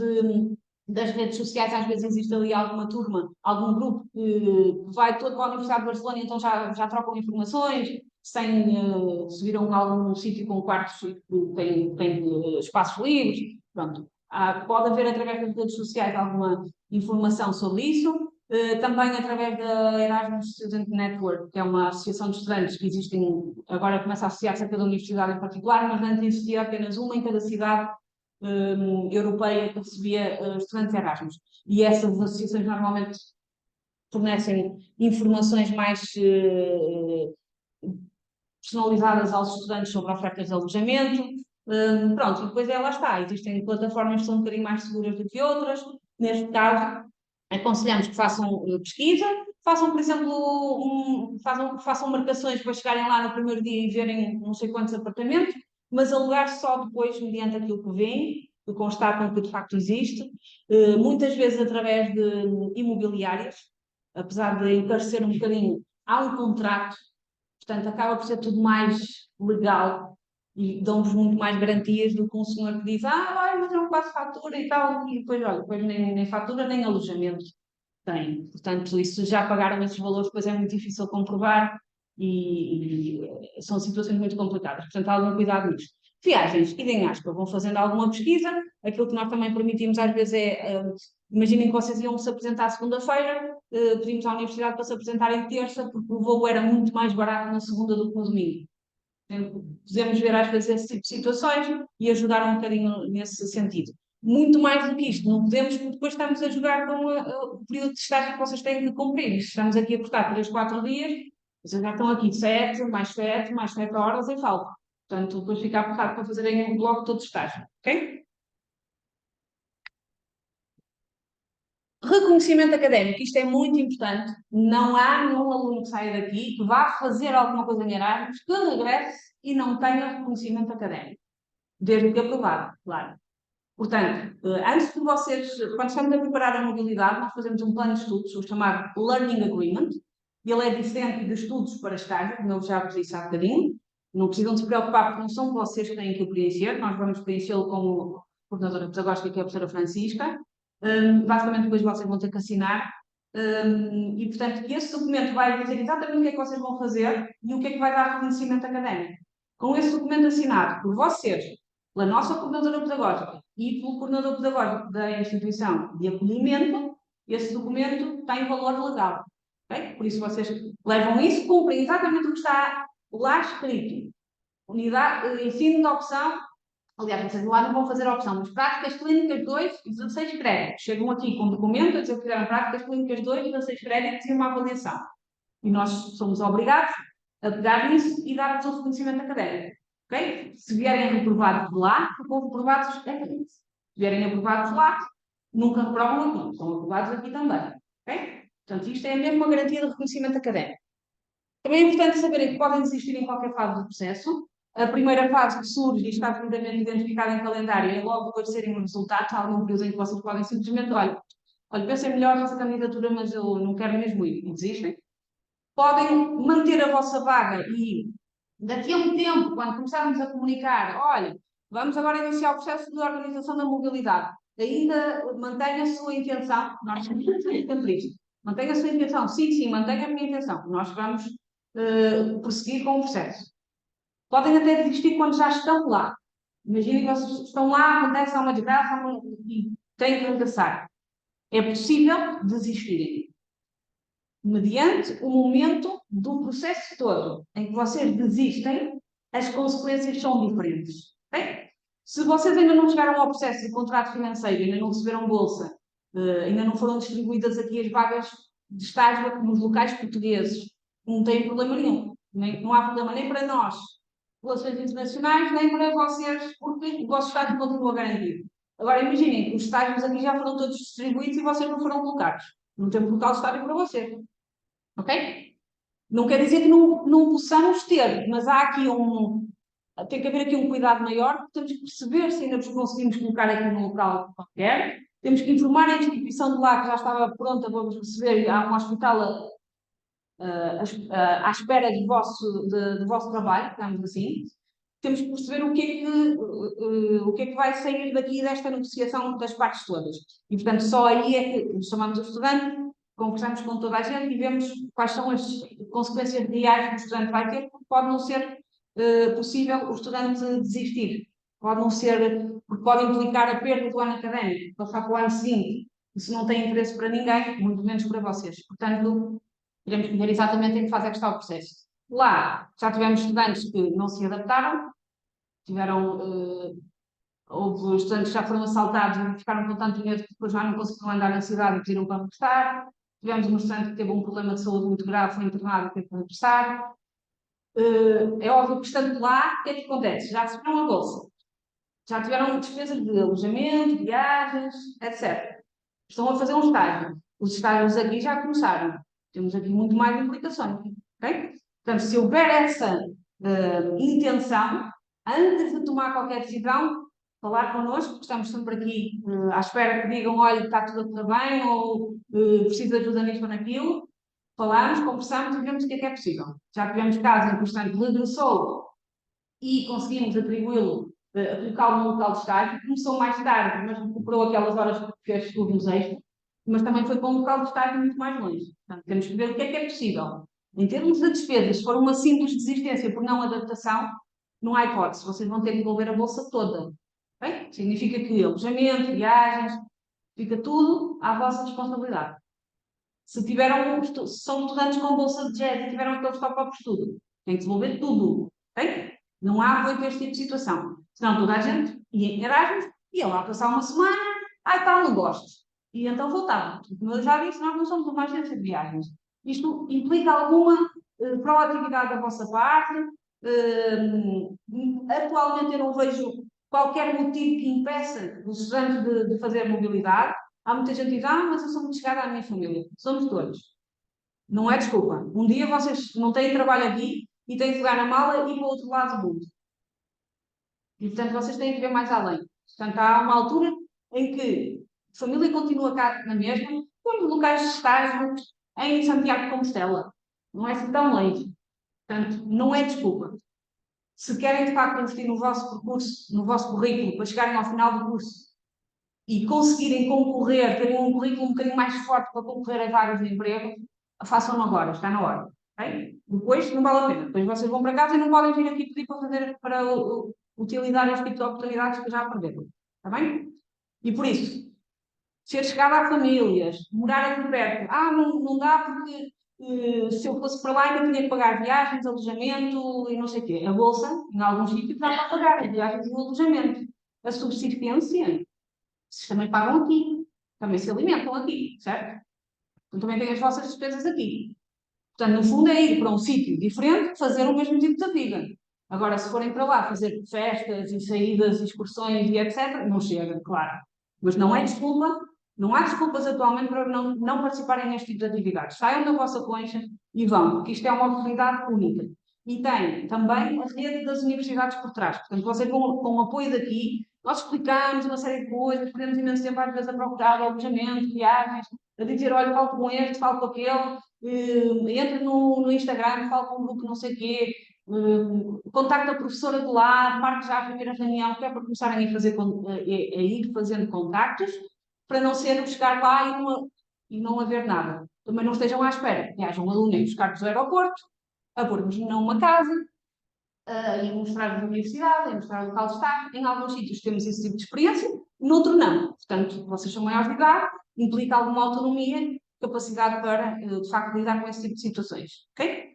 das redes sociais, às vezes existe ali alguma turma, algum grupo que vai todo para a Universidade de Barcelona, então já trocam informações, se viram algum sítio com quartos que tem espaços livres, pronto. Pode haver através das redes sociais alguma informação sobre isso. Também através da Erasmus Student Network, que é uma associação de estudantes que existem, agora começa a associar-se a cada universidade em particular, mas antes existia apenas uma em cada cidade europeia que recebia estudantes Erasmus. E essas associações normalmente fornecem informações mais personalizadas aos estudantes sobre ofertas de alojamento. Pronto, e depois lá está, existem plataformas que são um bocadinho mais seguras do que outras. Neste caso, aconselhamos que façam pesquisa, façam, por exemplo, façam marcações para chegarem lá no primeiro dia e verem não sei quantos apartamentos, mas alugar só depois, mediante aquilo que veem, que constatam que de facto existe, muitas vezes através de imobiliárias, apesar de encarecer um bocadinho, há um contrato, portanto acaba por ser tudo mais legal e dão-vos muito mais garantias do que um senhor que diz, mas eu não passo fatura e tal, e depois, olha, depois nem fatura nem alojamento tem. Portanto, isso já pagaram esses valores, depois é muito difícil comprovar e são situações muito complicadas. Portanto, há algum cuidado nisto. Viagens, idem aspa, vão fazendo alguma pesquisa, aquilo que nós também permitimos às vezes imaginem que vocês iam se apresentar segunda-feira, pedimos à universidade para se apresentarem terça, porque o voo era muito mais barato na segunda do que no domingo. Podemos ver às vezes esse tipo de situações e ajudar um bocadinho nesse sentido. Muito mais do que isto, não podemos, porque depois estamos a jogar com o período de estágio que vocês têm de cumprir. Estamos aqui a cortar 3, 4 dias, vocês já estão aqui 7, mais 7 horas em falta. Portanto, depois fica apertado para fazerem logo todo o estágio, ok? Reconhecimento académico, isto é muito importante. Não há nenhum aluno que saia daqui que vá fazer alguma coisa em Erasmus, que regresse e não tenha reconhecimento académico. Desde que aprovado, claro. Portanto, antes de vocês, quando estamos a preparar a mobilidade, nós fazemos um plano de estudos, o chamado Learning Agreement. Ele é diferente de estudos para estágio, como eu já vos disse há bocadinho. Não precisam de se preocupar, porque não são vocês que têm que o preencher, nós vamos preenchê-lo como coordenadora pedagógica, que é a professora Francisca. Basicamente, depois vocês vão ter que assinar. E, portanto, esse documento vai dizer exatamente o que é que vocês vão fazer e o que é que vai dar reconhecimento académico. Com esse documento assinado por vocês, pela nossa coordenadora pedagógica e pelo coordenador pedagógico da instituição de acolhimento, esse documento tem valor legal. Okay? Por isso, vocês levam isso, cumprem exatamente o que está lá escrito. Unidade, ensino de opção. Aliás, vocês lá não vão fazer a opção, mas práticas clínicas 2 e 16 créditos. Chegam aqui com um documento a dizer que fizeram práticas clínicas 2 e 16 créditos e uma avaliação. E nós somos obrigados a pegar nisso e dar-vos o reconhecimento académico. Okay? Se vierem reprovados de lá, ficam reprovados aqui. Se vierem aprovados lá, nunca reprovam aqui. São aprovados aqui também. Okay? Portanto, isto é mesmo uma garantia de reconhecimento académico. Também é importante saberem que podem desistir em qualquer fase do processo. A primeira fase que surge e está devidamente identificada em calendário é logo depois de serem os resultados. Há algum período em que vocês podem simplesmente, olha, pensem melhor nessa candidatura, mas eu não quero mesmo ir. E desistem. Podem manter a vossa vaga e daqui a um tempo, quando começarmos a comunicar, olha, vamos agora iniciar o processo de organização da mobilidade, ainda mantenha a sua intenção, nós temos sempre isto, mantenha a sua intenção, sim, mantenha a minha intenção, nós vamos prosseguir com o processo. Podem até desistir quando já estão lá. Imaginem que vocês estão lá, acontece uma desgraça e têm que regressar. É possível desistirem. Mediante o momento do processo todo em que vocês desistem, as consequências são diferentes. Okay? Se vocês ainda não chegaram ao processo de contrato financeiro, ainda não receberam bolsa, ainda não foram distribuídas aqui as vagas de estágio nos locais portugueses, não tem problema nenhum. Não há problema nem para nós, relações internacionais, nem para vocês, porque o vosso estágio continua garantido. Agora imaginem que os estágios aqui já foram todos distribuídos e vocês não foram colocados. Não temos local de estágio para vocês. Ok? Não quer dizer que não possamos ter, mas há aqui tem que haver aqui um cuidado maior, porque temos que perceber se ainda nos conseguimos colocar aqui num local qualquer, temos que informar a instituição de lá que já estava pronta para vos receber, há um hospital à espera do vosso trabalho, digamos assim. Temos que perceber o que é que vai sair daqui desta negociação das partes todas. E, portanto, só aí é que chamamos o estudante, conversamos com toda a gente e vemos quais são as consequências reais que o estudante vai ter, porque pode não ser possível o estudante desistir. Pode não ser, porque pode implicar a perda do ano académico, passar para o ano seguinte. Isso não tem interesse para ninguém, muito menos para vocês. Portanto, teremos que ver exatamente em que fase é que está o processo. Lá, já tivemos estudantes que não se adaptaram, houve estudantes que já foram assaltados e ficaram com tanto dinheiro que depois já não conseguiram andar na cidade e pediram para regressar. Tivemos um estudante que teve um problema de saúde muito grave, foi internado e teve que regressar. É óbvio que estando lá, o que é que acontece? Já receberam a bolsa, já tiveram despesas de alojamento, viagens, etc. Estão a fazer um estágio. Os estágios aqui já começaram. Temos aqui muito mais implicações. Okay? Portanto, se houver essa intenção, antes de tomar qualquer decisão, falar connosco, porque estamos sempre aqui à espera que digam, olha, está tudo a correr bem, ou precisa de ajuda nisto ou naquilo. Falamos, conversamos e vemos o que é possível. Já tivemos casos em que o estudante regressou e conseguimos atribuí-lo, colocá-lo no local de estágio. Começou mais tarde, mas recuperou aquelas horas que fez turnos extra, mas também foi para um local de estágio muito mais longe. Portanto, temos que ver o que é possível. Em termos de despesas, se for uma simples desistência por não adaptação, não há hipótese, vocês vão ter que devolver a bolsa toda. Okay? Significa que alojamento, viagens, fica tudo à vossa responsabilidade. Se são estudantes com bolsa de GES e tiveram aquele top para estudo, têm que devolver tudo. Okay? Não há apoio para este tipo de situação. Senão toda a gente ia em Erasmus, ia lá passar uma semana, tal, não gosto. E então voltava. Como eu já disse, nós não somos uma agência de viagens. Isto implica alguma proatividade da vossa parte, Atualmente eu não vejo qualquer motivo que impeça os estudantes de fazer mobilidade. Há muita gente que diz, mas eu sou muito chegada à minha família. Somos todos. Não é desculpa. Um dia vocês não têm trabalho aqui e têm que pegar na mala e ir para o outro lado do mundo. E, portanto, vocês têm que ver mais além. Portanto, há uma altura em que a família continua cá na mesma, temos locais de estágio em Santiago de Compostela. Não é assim tão longe. Portanto, não é desculpa. Se querem, de facto, investir no vosso percurso, no vosso currículo, para chegarem ao final do curso e conseguirem concorrer, terem um currículo um bocadinho mais forte para concorrer a vagas de emprego, façam agora, está na hora. Okay? Depois não vale a pena. Depois vocês vão para casa e não podem vir aqui pedir para utilizar este tipo de oportunidades que já perderam. Está bem? E por isso, ser chegada a famílias, morar aqui perto, não dá porque se eu fosse para lá ainda tinha que pagar viagens, alojamento e não sei o quê. A Bolsa, em alguns sítios, dá para pagar as viagens e o alojamento. A subsistência, vocês também pagam aqui, também se alimentam aqui, certo? Então também têm as vossas despesas aqui. Portanto, no fundo é ir para um sítio diferente, fazer o mesmo tipo de vida. Agora, se forem para lá fazer festas e saídas, excursões e etc., não chega, claro. Mas não é desculpa, não há desculpas atualmente para não participarem neste tipo de atividades. Saiam da vossa concha e vão, porque isto é uma oportunidade única. E tem também a rede das universidades por trás. Portanto, vocês vão com o apoio daqui, nós explicamos uma série de coisas, perdemos imenso tempo às vezes a procurar alojamento, viagens, a dizer, olha, falo com este, falo com aquele, entra no Instagram, falo com um grupo não sei o quê, contacta a professora de lá, marque já a primeira reunião, que é para começarem a ir fazendo contactos, para não ser buscar lá e não haver nada. Também não estejam à espera que haja um aluno a buscar-vos do aeroporto, a pôr-vos numa casa, e mostrar a universidade, e mostrar o local de estar. Em alguns sítios temos esse tipo de experiência, noutro não. Portanto, vocês são maiores de idade, implica alguma autonomia, capacidade para, de facto, lidar com esse tipo de situações. Ok?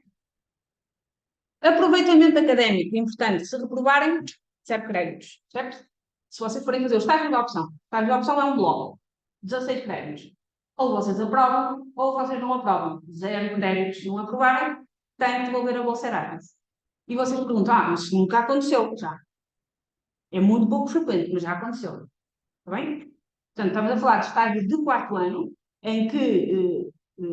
Aproveitamento académico, importante. Se reprovarem, 0 créditos, certo? Se vocês forem fazer o estágio de opção, o estágio de opção é um bloco, 16 créditos. Ou vocês aprovam, ou vocês não aprovam. 0 créditos. Se não aprovarem, têm que devolver a bolsa Erasmus. E vocês perguntam, mas nunca aconteceu. Já. É muito pouco frequente, mas já aconteceu. Está bem? Portanto, estamos a falar de estágios de 4º ano, em que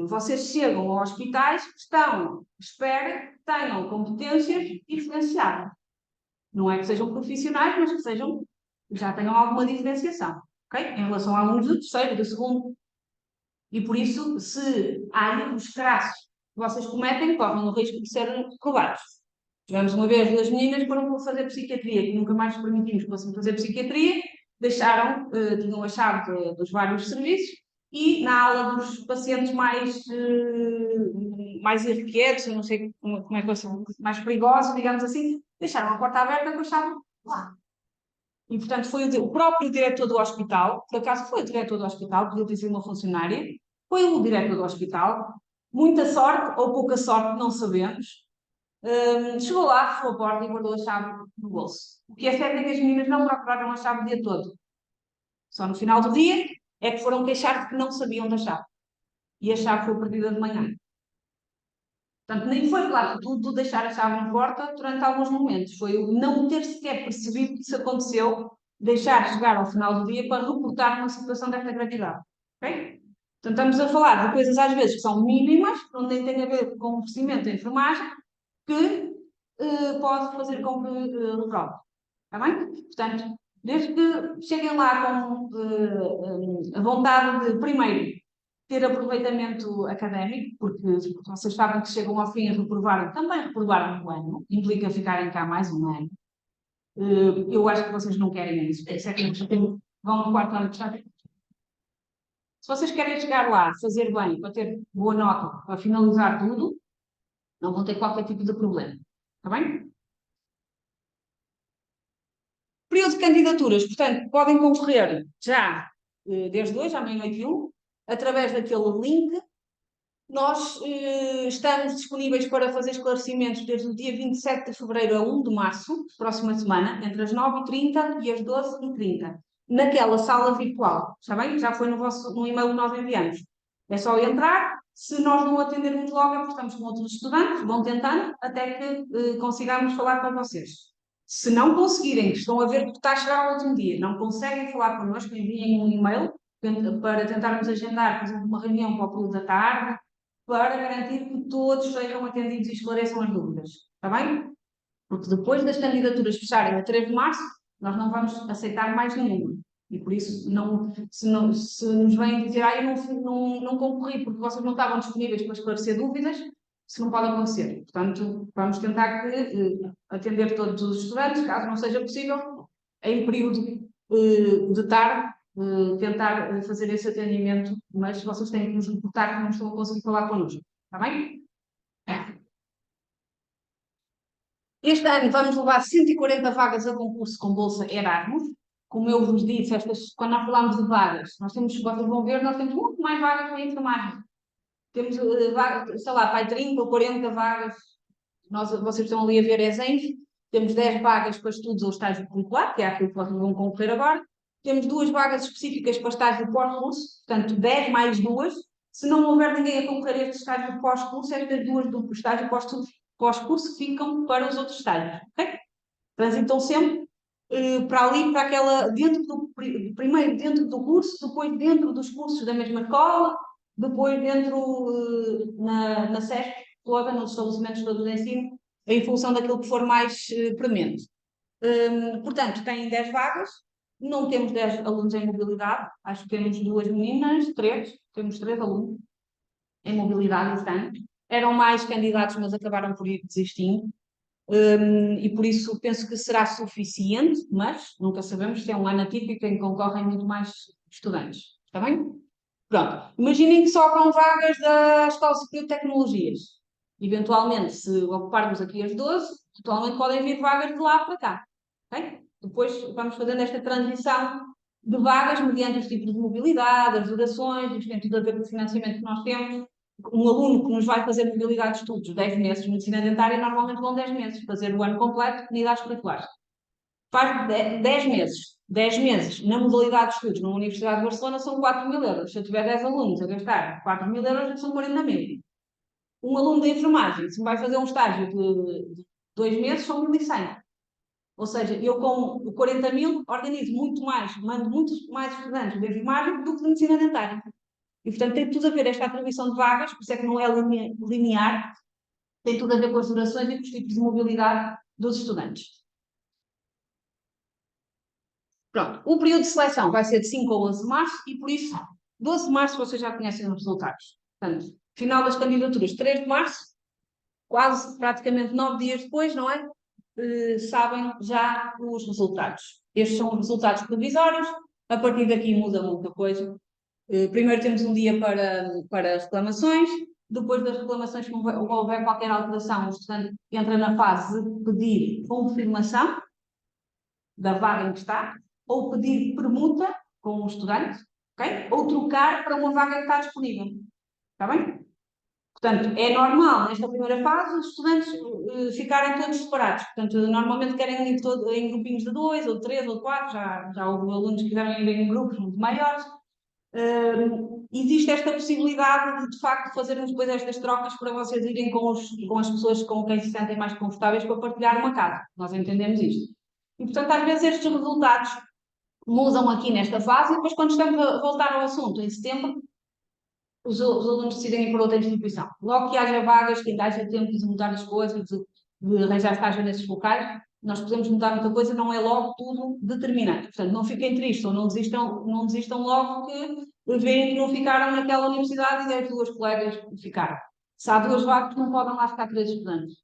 vocês chegam a hospitais que estão, espera, que tenham competências diferenciadas. Não é que sejam profissionais, mas que sejam, já tenham alguma diferenciação. Okay? Em relação a alunos do 3º, do 2º. E por isso, se há erros crassos que vocês cometem, correm o risco de serem reprovados. Tivemos uma vez 2 meninas que foram fazer psiquiatria, que nunca mais permitimos que fossem fazer psiquiatria, deixaram, tinham a chave dos vários serviços e na aula dos pacientes mais irrequietos, não sei como é que são, mais perigosos, digamos assim, deixaram a porta aberta com a chave lá. E, portanto, foi o próprio diretor do hospital, por acaso foi o diretor do hospital, podia ter sido uma funcionária, foi o diretor do hospital, muita sorte ou pouca sorte, não sabemos, chegou lá, fechou a porta e guardou a chave no bolso. O que é certo é que as meninas não procuraram a chave o dia todo. Só no final do dia é que foram queixar de que não sabiam da chave. E a chave foi perdida de manhã. Portanto, nem foi claro tudo deixar a chave na porta durante alguns momentos. Foi o não ter sequer percebido que isso aconteceu, deixar chegar ao final do dia para reportar uma situação desta gravidade. Ok? Portanto, estamos a falar de coisas às vezes que são mínimas, que não têm a ver com o procedimento da enfermagem, que pode fazer com que reprove. Está bem? Portanto, desde que cheguem lá com a vontade de, primeiro, ter aproveitamento académico, porque vocês sabem que chegam ao fim e reprovaram, também reprovaram um ano, implica ficarem cá mais um ano. Eu acho que vocês não querem isso, por isso é que vão no 4º ano de estágio. Se vocês querem chegar lá, fazer bem, para ter boa nota, para finalizar tudo, não vão ter qualquer tipo de problema. Está bem? Período de candidaturas, portanto, podem concorrer já desde hoje, à meia-noite e 1, através daquele link. Nós estamos disponíveis para fazer esclarecimentos desde o dia 27 de fevereiro a 1 de março, próxima semana, entre as 9h30 e as 12h30, naquela sala virtual. Está bem? Já foi no e-mail que nós enviamos. É só entrar, Se nós não atendermos logo, é porque estamos com outros estudantes, vão tentando até que consigamos falar com vocês. Se não conseguirem, que estão a ver que está a chegar ao último dia, não conseguem falar connosco, enviem um e-mail para tentarmos agendar, por exemplo, uma reunião para o período da tarde, para garantir que todos sejam atendidos e esclareçam as dúvidas. Está bem? Porque depois das candidaturas fecharem a 3 de março, nós não vamos aceitar mais nenhuma. E por isso, se nos vêm dizer, eu não concorri porque vocês não estavam disponíveis para esclarecer dúvidas, isso não pode acontecer. Portanto, vamos tentar atender todos os estudantes, caso não seja possível, em período de tarde, tentar fazer esse atendimento, mas vocês têm que nos reportar que não estão a conseguir falar connosco. Está bem? Este ano vamos levar 140 vagas a concurso com Bolsa Erasmus. Como eu vos disse, quando nós falamos de vagas, vocês vão ver, nós temos muito mais vagas na enfermagem. Temos, sei lá, vai 30 ou 40 vagas. Vocês estão ali a ver ESENF. Temos 10 vagas para estudos ou estágio curricular, que é aquilo que vocês vão concorrer agora. Temos 2 vagas específicas para estágio pós-curso, portanto, 10 mais 2. Se não houver ninguém a concorrer a este estágio pós-curso, estas 2 do estágio pós-curso ficam para os outros estágios. Okay? Transitam sempre para ali, para aquela, primeiro dentro do curso, depois dentro dos cursos da mesma escola, depois dentro na SESC toda, nos estabelecimentos todos de ensino, em função daquilo que for mais premente. Portanto, têm 10 vagas, não temos 10 alunos em mobilidade, acho que temos 2 meninas, 3, temos 3 alunos em mobilidade este ano. Eram mais candidatos, mas acabaram por ir desistindo. E por isso penso que será suficiente, mas nunca sabemos se é um ano atípico em que concorrem muito mais estudantes. Está bem? Pronto. Imaginem que sobram vagas da Escola Superior de Tecnologias. Eventualmente, se ocuparmos aqui as 12, totalmente podem vir vagas de lá para cá. Okay? Depois vamos fazendo esta transição de vagas mediante os tipos de mobilidade, as durações, isto tem tudo a ver com o financiamento que nós temos. Um aluno que nos vai fazer mobilidade de estudos 10 meses, medicina dentária, normalmente vão 10 meses, fazer o ano completo de unidades curriculares. Faz 10 meses. 10 meses na modalidade de estudos na Universidade de Barcelona são 4.000 euros. Se eu tiver 10 alunos a gastar 4.000 euros, são 40.000. Um aluno de enfermagem, se vai fazer um estágio de 2 meses, são 1.100. Ou seja, eu com 40.000 organizo muito mais, mando muitos mais estudantes de enfermagem do que de medicina dentária. E, portanto, tem tudo a ver esta atribuição de vagas, por isso é que não é linear, tem tudo a ver com as durações e com os tipos de mobilidade dos estudantes. Pronto, o período de seleção vai ser de 5 a 11 de março e, por isso, 12 de março vocês já conhecem os resultados. Portanto, final das candidaturas, 3 de março, quase praticamente 9 dias depois, não é? Sabem já os resultados. Estes são os resultados provisórios, a partir daqui muda muita coisa. Primeiro temos um dia para reclamações, depois das reclamações, se houver qualquer alteração, o estudante entra na fase de pedir confirmação da vaga em que está, ou pedir permuta com o estudante, okay? Ou trocar para uma vaga que está disponível. Está bem? Portanto, é normal, nesta primeira fase, os estudantes ficarem todos separados. Portanto, normalmente querem ir em grupinhos de 2, ou de 3, ou de 4, já houve alunos que quiseram ir em grupos muito maiores. Existe esta possibilidade de facto, fazermos depois estas trocas para vocês irem com as pessoas com quem se sentem mais confortáveis para partilhar uma casa. Nós entendemos isto. E, portanto, às vezes estes resultados mudam aqui nesta fase e depois, quando estamos a voltar ao assunto, em setembro, os alunos decidem ir para outra instituição. Logo que haja vagas, que ainda haja tempo de mudar as coisas, de arranjar estágio nesses locais, nós podemos mudar muita coisa, não é logo tudo determinante. Portanto, não fiquem tristes ou não desistam logo que veem que não ficaram naquela universidade e as 2 colegas ficaram. Se há 2 vagas, não podem lá ficar 3 estudantes.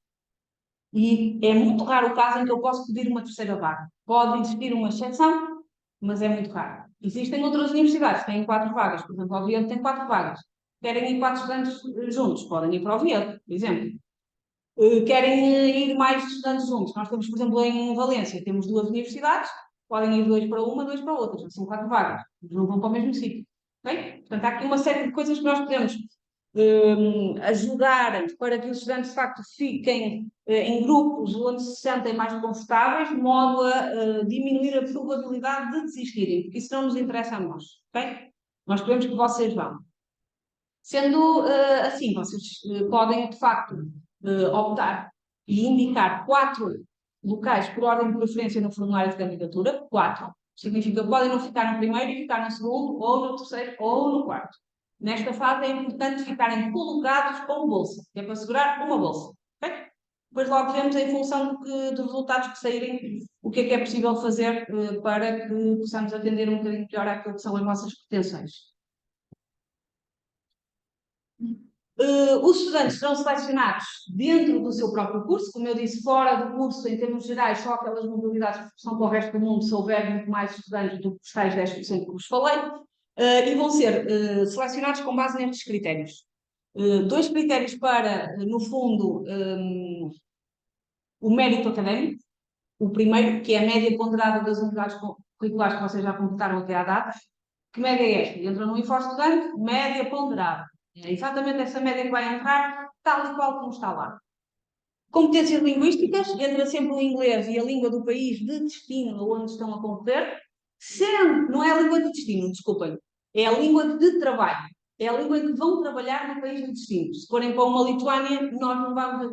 E é muito raro o caso em que eu posso pedir uma terceira vaga. Pode existir uma exceção, mas é muito raro. Existem outras universidades que têm 4 vagas, por exemplo, a Oviedo tem 4 vagas. Querem ir 4 estudantes juntos, podem ir para o Oviedo, por exemplo. Querem ir mais estudantes juntos. Nós temos, por exemplo, em Valência, temos 2 universidades, podem ir 2 para uma, 2 para outra, são 4 vagas, não vão para o mesmo sítio. Okay? Portanto, há aqui uma série de coisas que nós podemos ajudar para que os estudantes de facto fiquem em grupos onde se sentem mais confortáveis, de modo a diminuir a probabilidade de desistirem, porque isso não nos interessa a nós. Okay? Nós queremos que vocês vão. Sendo assim, vocês podem, de facto, optar e indicar 4 locais por ordem de preferência no formulário de candidatura, 4. Significa que podem não ficar no primeiro e ficar no segundo, ou no terceiro, ou no quarto. Nesta fase é importante ficarem colocados com bolsa, que é para assegurar uma bolsa. Okay? Depois logo vemos em função dos resultados que saírem o que é possível fazer para que possamos atender um bocadinho melhor àquilo que são as nossas pretensões. Os estudantes serão selecionados dentro do seu próprio curso, como eu disse, fora do curso, em termos gerais, só aquelas modalidades que são para o resto do mundo, se houver muito mais estudantes do que os tais 10% que vos falei, e vão ser selecionados com base nestes critérios. 2 critérios para, no fundo, o mérito académico. O primeiro, que é a média ponderada das unidades curriculares que vocês já completaram até à data. Que média é esta? Entra no IFOR estudante, média ponderada. É exatamente essa média que vai entrar, tal e qual como está lá. Competências linguísticas, entra sempre o inglês e a língua do país de destino onde estão a concorrer, sendo, não é a língua de destino, desculpem, é a língua de trabalho. É a língua em que vão trabalhar no país de destino. Se forem para uma Lituânia, nós não vamos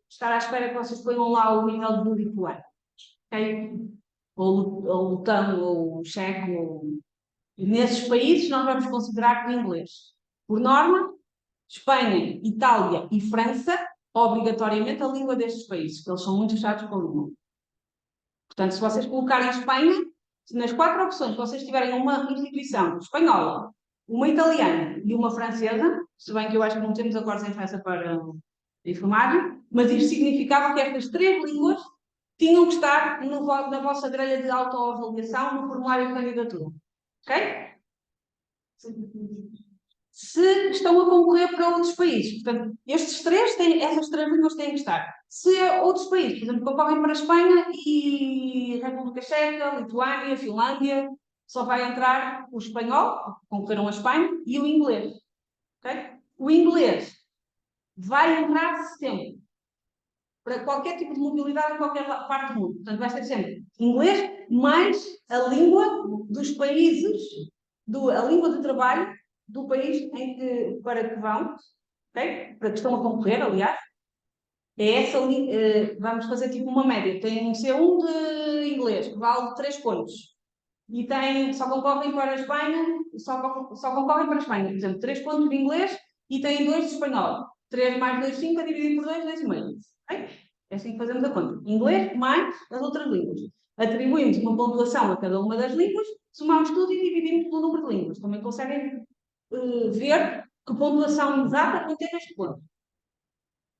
estar à espera que vocês ponham lá o nível de lituano. Okay? Ou lutano, ou checo, ou... Nesses países nós vamos considerar o inglês. Por norma, Espanha, Itália e França, obrigatoriamente a língua destes países, porque eles são muito fechados com a língua. Portanto, se vocês colocarem Espanha, nas 4 opções, se vocês tiverem uma instituição espanhola, uma italiana e uma francesa, se bem que eu acho que não temos acordos em França para enfermagem, mas isto significava que estas 3 línguas tinham que estar na vossa grelha de autoavaliação no formulário de candidatura. Ok? Se estão a concorrer para outros países. Portanto, essas 3 línguas têm que estar. Se outros países, por exemplo, concorrem para a Espanha e República Checa, Lituânia, Finlândia, só vai entrar o espanhol, concorreram a Espanha, e o inglês. Okay? O inglês vai entrar sempre para qualquer tipo de mobilidade em qualquer parte do mundo. Portanto, vai ser sempre inglês mais a língua dos países, a língua de trabalho do país para que vão, okay? Para que estão a concorrer, aliás. É essa, vamos fazer tipo uma média. Tem um C1 de inglês, que vale 3 pontos. E só concorrem para a Espanha, só concorrem para a Espanha, por exemplo, 3 pontos de inglês e têm 2 de espanhol. 3 mais 2, 5, a dividir por 2, 2,5. Okay? É assim que fazemos a conta. Inglês mais as outras línguas. Atribuímos uma pontuação a cada uma das línguas, somamos tudo e dividimos pelo número de línguas. Também conseguem ver que pontuação exata contém este ponto.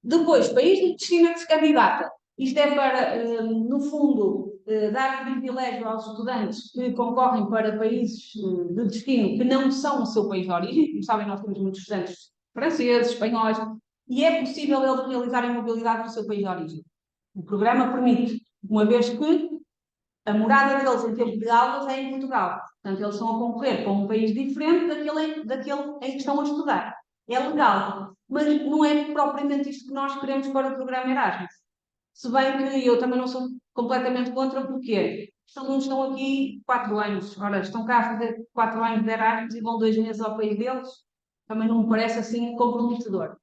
Depois, país de destino a que se candidata. Isto é para, no fundo, dar privilégio aos estudantes que concorrem para países de destino que não são o seu país de origem. Como sabem, nós temos muitos estudantes franceses, espanhóis, e é possível eles realizarem mobilidade no seu país de origem. O programa permite, uma vez que a morada deles em tempo de aulas é em Portugal. Portanto, eles estão a concorrer para um país diferente daquele em que estão a estudar. É legal, mas não é propriamente isto que nós queremos para o programa Erasmus. Se bem que eu também não sou completamente contra, porque os alunos estão aqui 4 anos. Ora, estão cá a fazer 4 anos de Erasmus e vão 2 meses ao país deles. Também não me parece assim comprometedor.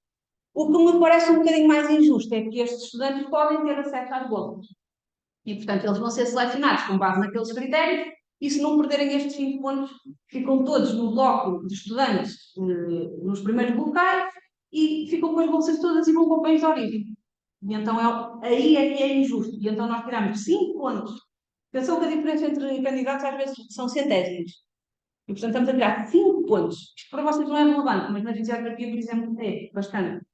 O que me parece um bocadinho mais injusto é que estes estudantes podem ter acesso às bolsas. E, portanto, eles vão ser selecionados com base naqueles critérios e, se não perderem estes 5 pontos, ficam todos no bloco de estudantes nos primeiros locais e ficam com as bolsas todas e vão para o país de origem. E então aí é que é injusto. E então nós tiramos 5 pontos. Pensam que a diferença entre candidatos às vezes são centésimos. E, portanto, estamos a tirar 5 pontos. Isto para vocês não é relevante, mas na fisioterapia, por exemplo, é bastante.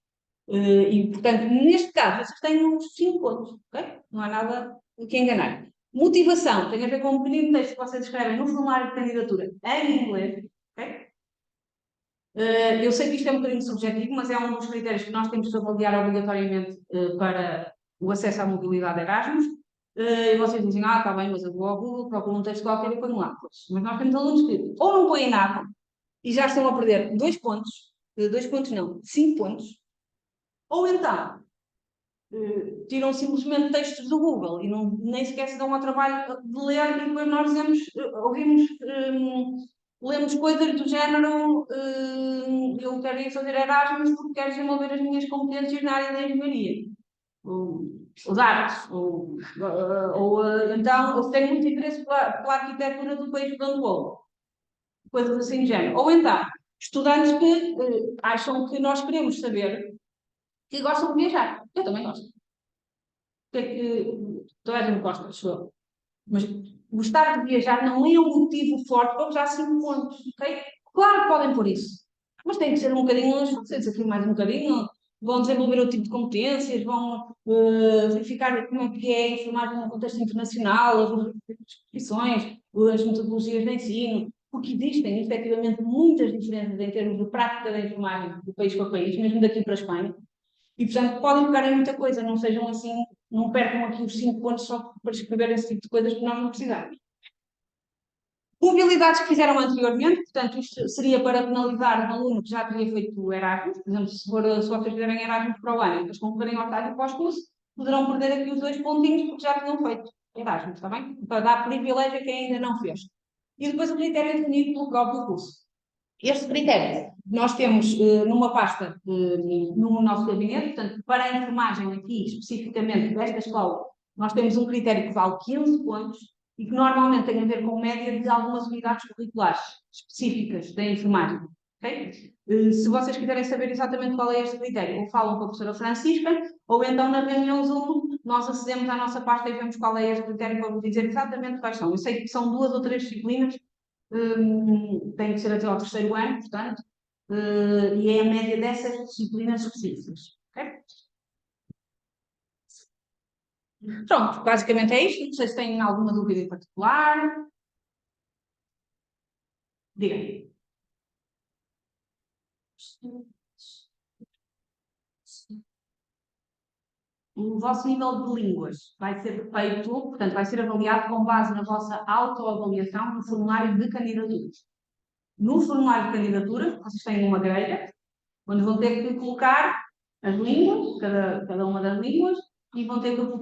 E, portanto, neste caso, vocês têm uns 5 pontos, ok? Não há nada que enganar. Motivação tem a ver com o pequenino texto que vocês escrevem no formulário de candidatura em inglês, ok? Eu sei que isto é um bocadinho subjetivo, mas é um dos critérios que nós temos que avaliar obrigatoriamente para o acesso à mobilidade Erasmus. E vocês dizem, está bem, mas eu vou ao Google, procuro um texto qualquer e ponho lá. Mas nós temos alunos que ou não põem nada e já estão a perder 2 pontos, 2 pontos não, 5 pontos, ou então tiram simplesmente textos do Google e nem sequer se dão ao trabalho de ler e depois nós lemos coisas do género, eu quero ir fazer Erasmus porque quero desenvolver as minhas competências na área da engenharia, ou de artes, então eu tenho muito interesse pela arquitetura do país de onde vou, coisas assim do género. Ou então, estudantes que acham que nós queremos saber, que gostam de viajar. Eu também gosto. O que é que toda a gente gosta, acho eu. Mas gostar de viajar não é um motivo forte para usar 5 pontos, ok? Claro que podem pôr isso, mas tem que ser um bocadinho, se aqui mais um bocadinho, vão desenvolver outro tipo de competências, vão verificar como é que é informar no contexto internacional, as instituições, as metodologias de ensino, porque existem efetivamente muitas diferenças em termos de prática da enfermagem do país para país, mesmo daqui para a Espanha. E, portanto, podem pegar em muita coisa, não sejam assim, não percam aqui os 5 pontos só para escrever esse tipo de coisas que nós não precisamos. Mobilidades que fizeram anteriormente, portanto, isto seria para penalizar um aluno que já teria feito o Erasmus, por exemplo, se vocês fizerem Erasmus para o ano e depois concorrerem ao estágio pós-curso, poderão perder aqui os 2 pontinhos porque já tinham feito Erasmus, está bem? Para dar privilégio a quem ainda não fez. E depois o critério é definido pelo próprio curso. Este critério nós temos numa pasta no nosso gabinete, portanto, para a enfermagem aqui, especificamente desta escola, nós temos um critério que vale 15 pontos e que normalmente tem a ver com média de algumas unidades curriculares específicas da enfermagem. Okay? Se vocês quiserem saber exatamente qual é este critério, ou falam com a professora Francisca, ou então na reunião Zoom, nós acedemos à nossa pasta e vemos qual é este critério para vos dizer exatamente quais são. Eu sei que são 2 ou 3 disciplinas, tem que ser até ao 3º ano, portanto, e é a média dessas disciplinas específicas. Okay? Pronto, basicamente é isto. Não sei se têm alguma dúvida em particular. Diga. O vosso nível de línguas vai ser feito, portanto, vai ser avaliado com base na vossa autoavaliação no formulário de candidatura. No formulário de candidatura, vocês têm uma grelha, onde vão ter que colocar as línguas, cada uma das línguas, e vão ter que